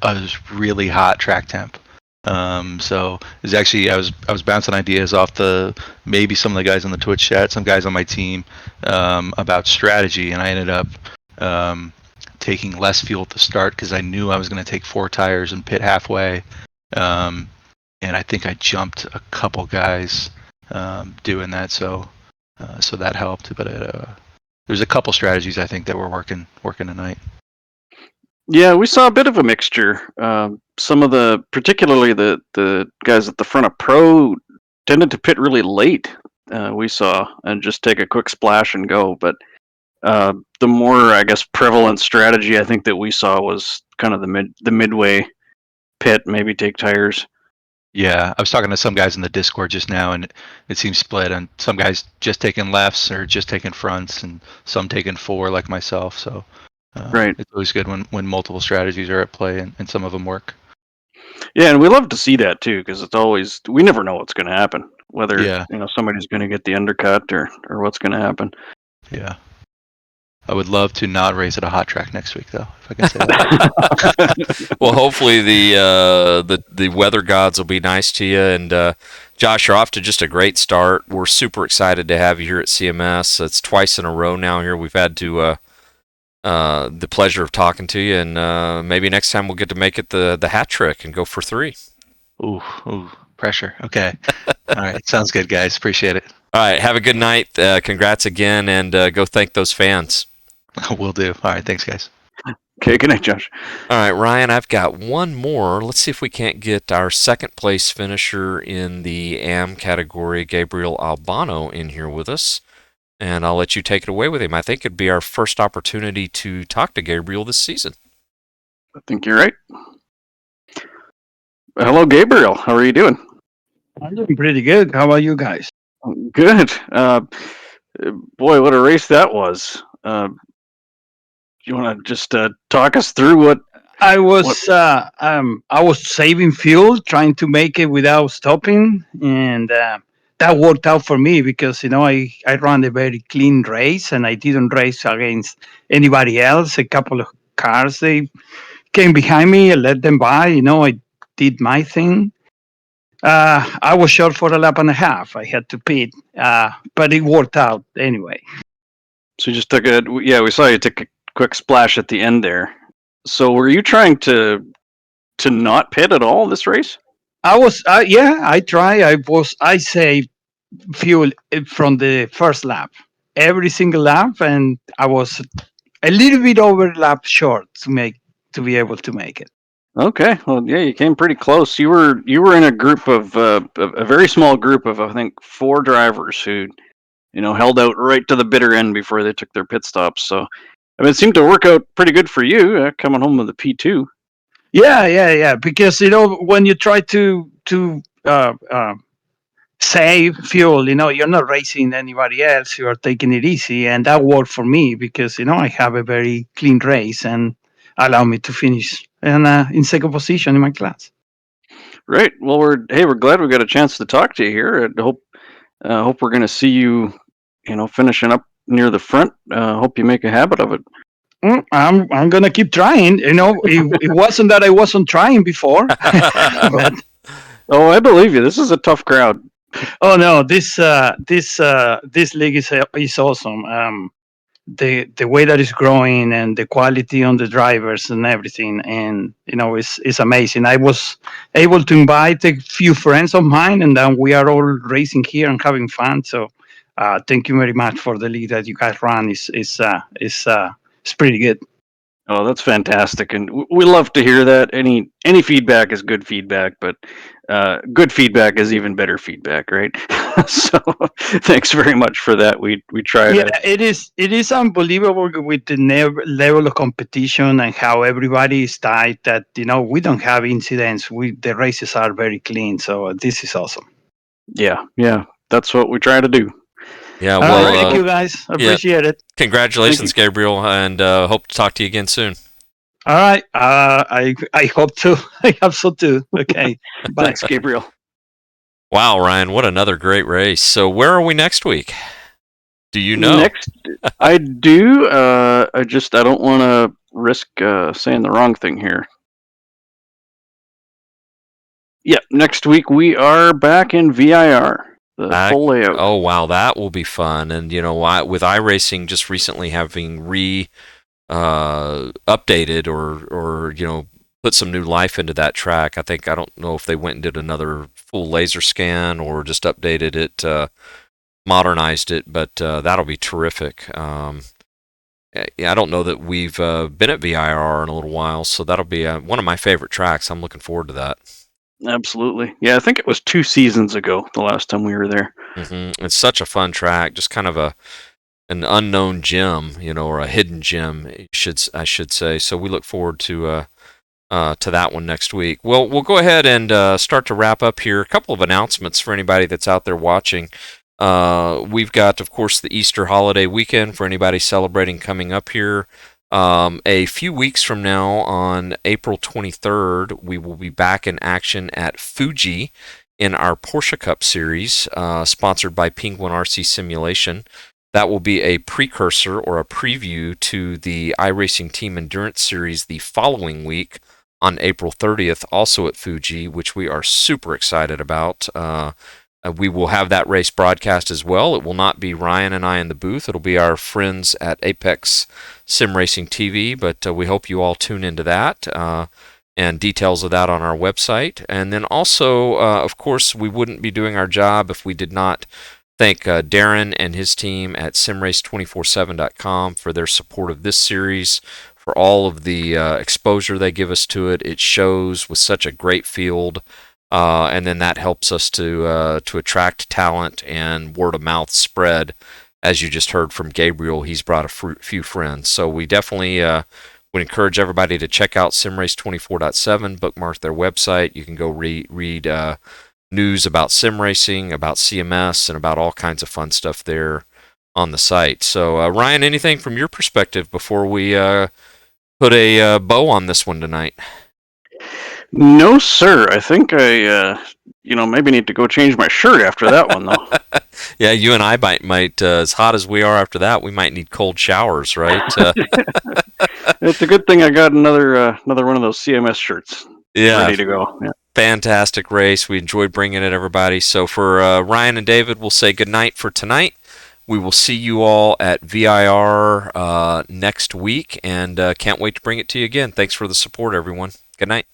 really hot track temp. So it was actually I was bouncing ideas off maybe some of the guys on the Twitch chat, some guys on my team about strategy, and I ended up taking less fuel at the start because I knew I was going to take 4 tires and pit halfway, and I think I jumped a couple guys doing that, so that helped. But there's a couple strategies I think that were working tonight. Yeah, we saw a bit of a mixture. Some of particularly the guys at the front of Pro tended to pit really late. We saw and just take a quick splash and go. But the more, I guess, prevalent strategy I think that we saw was kind of the midway pit, maybe take tires. Yeah, I was talking to some guys in the Discord just now, and it seems split. And some guys just taking lefts or just taking fronts, and some taking 4 like myself. So. Right. It's always good when multiple strategies are at play and some of them work. Yeah, and we love to see that too, because it's always we never know what's going to happen, whether somebody's going to get the undercut or what's going to happen. Yeah, I would love to not race at a hot track next week, though, if I can say that. Well, hopefully the weather gods will be nice to you. And Josh, you're off to just a great start. We're super excited to have you here at CMS. It's twice in a row now here. We've had to. The pleasure of talking to you, and maybe next time we'll get to make it the hat trick and go for 3. Ooh, pressure. Okay. All right. Sounds good, guys. Appreciate it. All right. Have a good night. Congrats again, and go thank those fans. Will do. All right. Thanks, guys. Okay. Good night, Josh. All right, Ryan, I've got one more. Let's see if we can't get our second place finisher in the AM category, Gabriel Albano, in here with us. And I'll let you take it away with him. I think it'd be our first opportunity to talk to Gabriel this season. I think you're right. Hello, Gabriel. How are you doing? I'm doing pretty good. How about you guys? Good. Boy, what a race that was. You want to just talk us through what? I was saving fuel, trying to make it without stopping, and that worked out for me because I ran a very clean race and I didn't race against anybody else. A couple of cars they came behind me, I let them by. I did my thing. I was short for a lap and a half. I had to pit, but it worked out anyway. So you just took we saw you take a quick splash at the end there. So were you trying to not pit at all this race? I was, I try. I saved fuel from the first lap, every single lap, and I was a little bit over lap short to be able to make it. Okay, well, yeah, you came pretty close. You were in a group of a very small group of I think 4 drivers who, held out right to the bitter end before they took their pit stops. So, I mean, it seemed to work out pretty good for you coming home with the P2. Yeah. Because when you try to save fuel, you're not racing anybody else. You are taking it easy, and that worked for me because I have a very clean race and allow me to finish in second position in my class. Right. Well, we're glad we got a chance to talk to you here. I hope we're going to see you, finishing up near the front. Hope you make a habit of it. I'm gonna keep trying. It wasn't that I wasn't trying before. But, I believe you. This is a tough crowd. Oh no, this league is awesome. The way that it's growing and the quality on the drivers and everything, and it's amazing. I was able to invite a few friends of mine, and then we are all racing here and having fun. So, thank you very much for the league that you guys run. It's pretty good. Oh, that's fantastic, and we love to hear that. Any feedback is good feedback, but good feedback is even better feedback, right? So, thanks very much for that. We try to. It is unbelievable with the level of competition and how everybody is tight. That we don't have incidents. The races are very clean. So this is awesome. Yeah, that's what we try to do. Yeah, well, thank you guys. Appreciate it. Congratulations, Gabriel, and hope to talk to you again soon. All right. I hope to. I hope so too. Okay. Bye. Thanks, Gabriel. Wow, Ryan, what another great race. So where are we next week? Do you know? Next, I do. I don't want to risk saying the wrong thing here. Yeah, next week we are back in VIR. The full layout. Oh, wow, that will be fun. And, with iRacing just recently having updated or put some new life into that track, I don't know if they went and did another full laser scan or just updated it, modernized it, but that'll be terrific. I don't know that we've been at VIR in a little while, so that'll be one of my favorite tracks. I'm looking forward to that. Absolutely. Yeah, I think it was 2 seasons ago the last time we were there. Mm-hmm. It's such a fun track, just kind of an unknown gem, or a hidden gem, I should say. So we look forward to that one next week. Well, we'll go ahead and start to wrap up here. A couple of announcements for anybody that's out there watching. We've got, of course, the Easter holiday weekend for anybody celebrating coming up here. A few weeks from now, on April 23rd, we will be back in action at Fuji in our Porsche Cup Series, sponsored by Penguin RC Simulation. That will be a precursor or a preview to the iRacing Team Endurance Series the following week on April 30th, also at Fuji, which we are super excited about. We will have that race broadcast as well. It will not be Ryan and I in the booth. It'll be our friends at Apex Sim Racing TV, but we hope you all tune into that, and details of that on our website. And then also, of course, we wouldn't be doing our job if we did not thank Darren and his team at simrace247.com for their support of this series, for all of the exposure they give us to it. It shows with such a great field. And then that helps us to attract talent and word of mouth spread. As you just heard from Gabriel, he's brought a few friends. So we definitely would encourage everybody to check out simrace24.7, bookmark their website. You can go read news about sim racing, about CMS, and about all kinds of fun stuff there on the site. So Ryan, anything from your perspective before we put a bow on this one tonight? No, sir. I think I, maybe need to go change my shirt after that one, though. Yeah, you and I might as hot as we are after that, we might need cold showers, right? It's a good thing I got another one of those CMS shirts ready to go. Yeah. Fantastic race. We enjoyed bringing it, everybody. So for Ryan and David, we'll say good night for tonight. We will see you all at VIR next week, and can't wait to bring it to you again. Thanks for the support, everyone. Good night.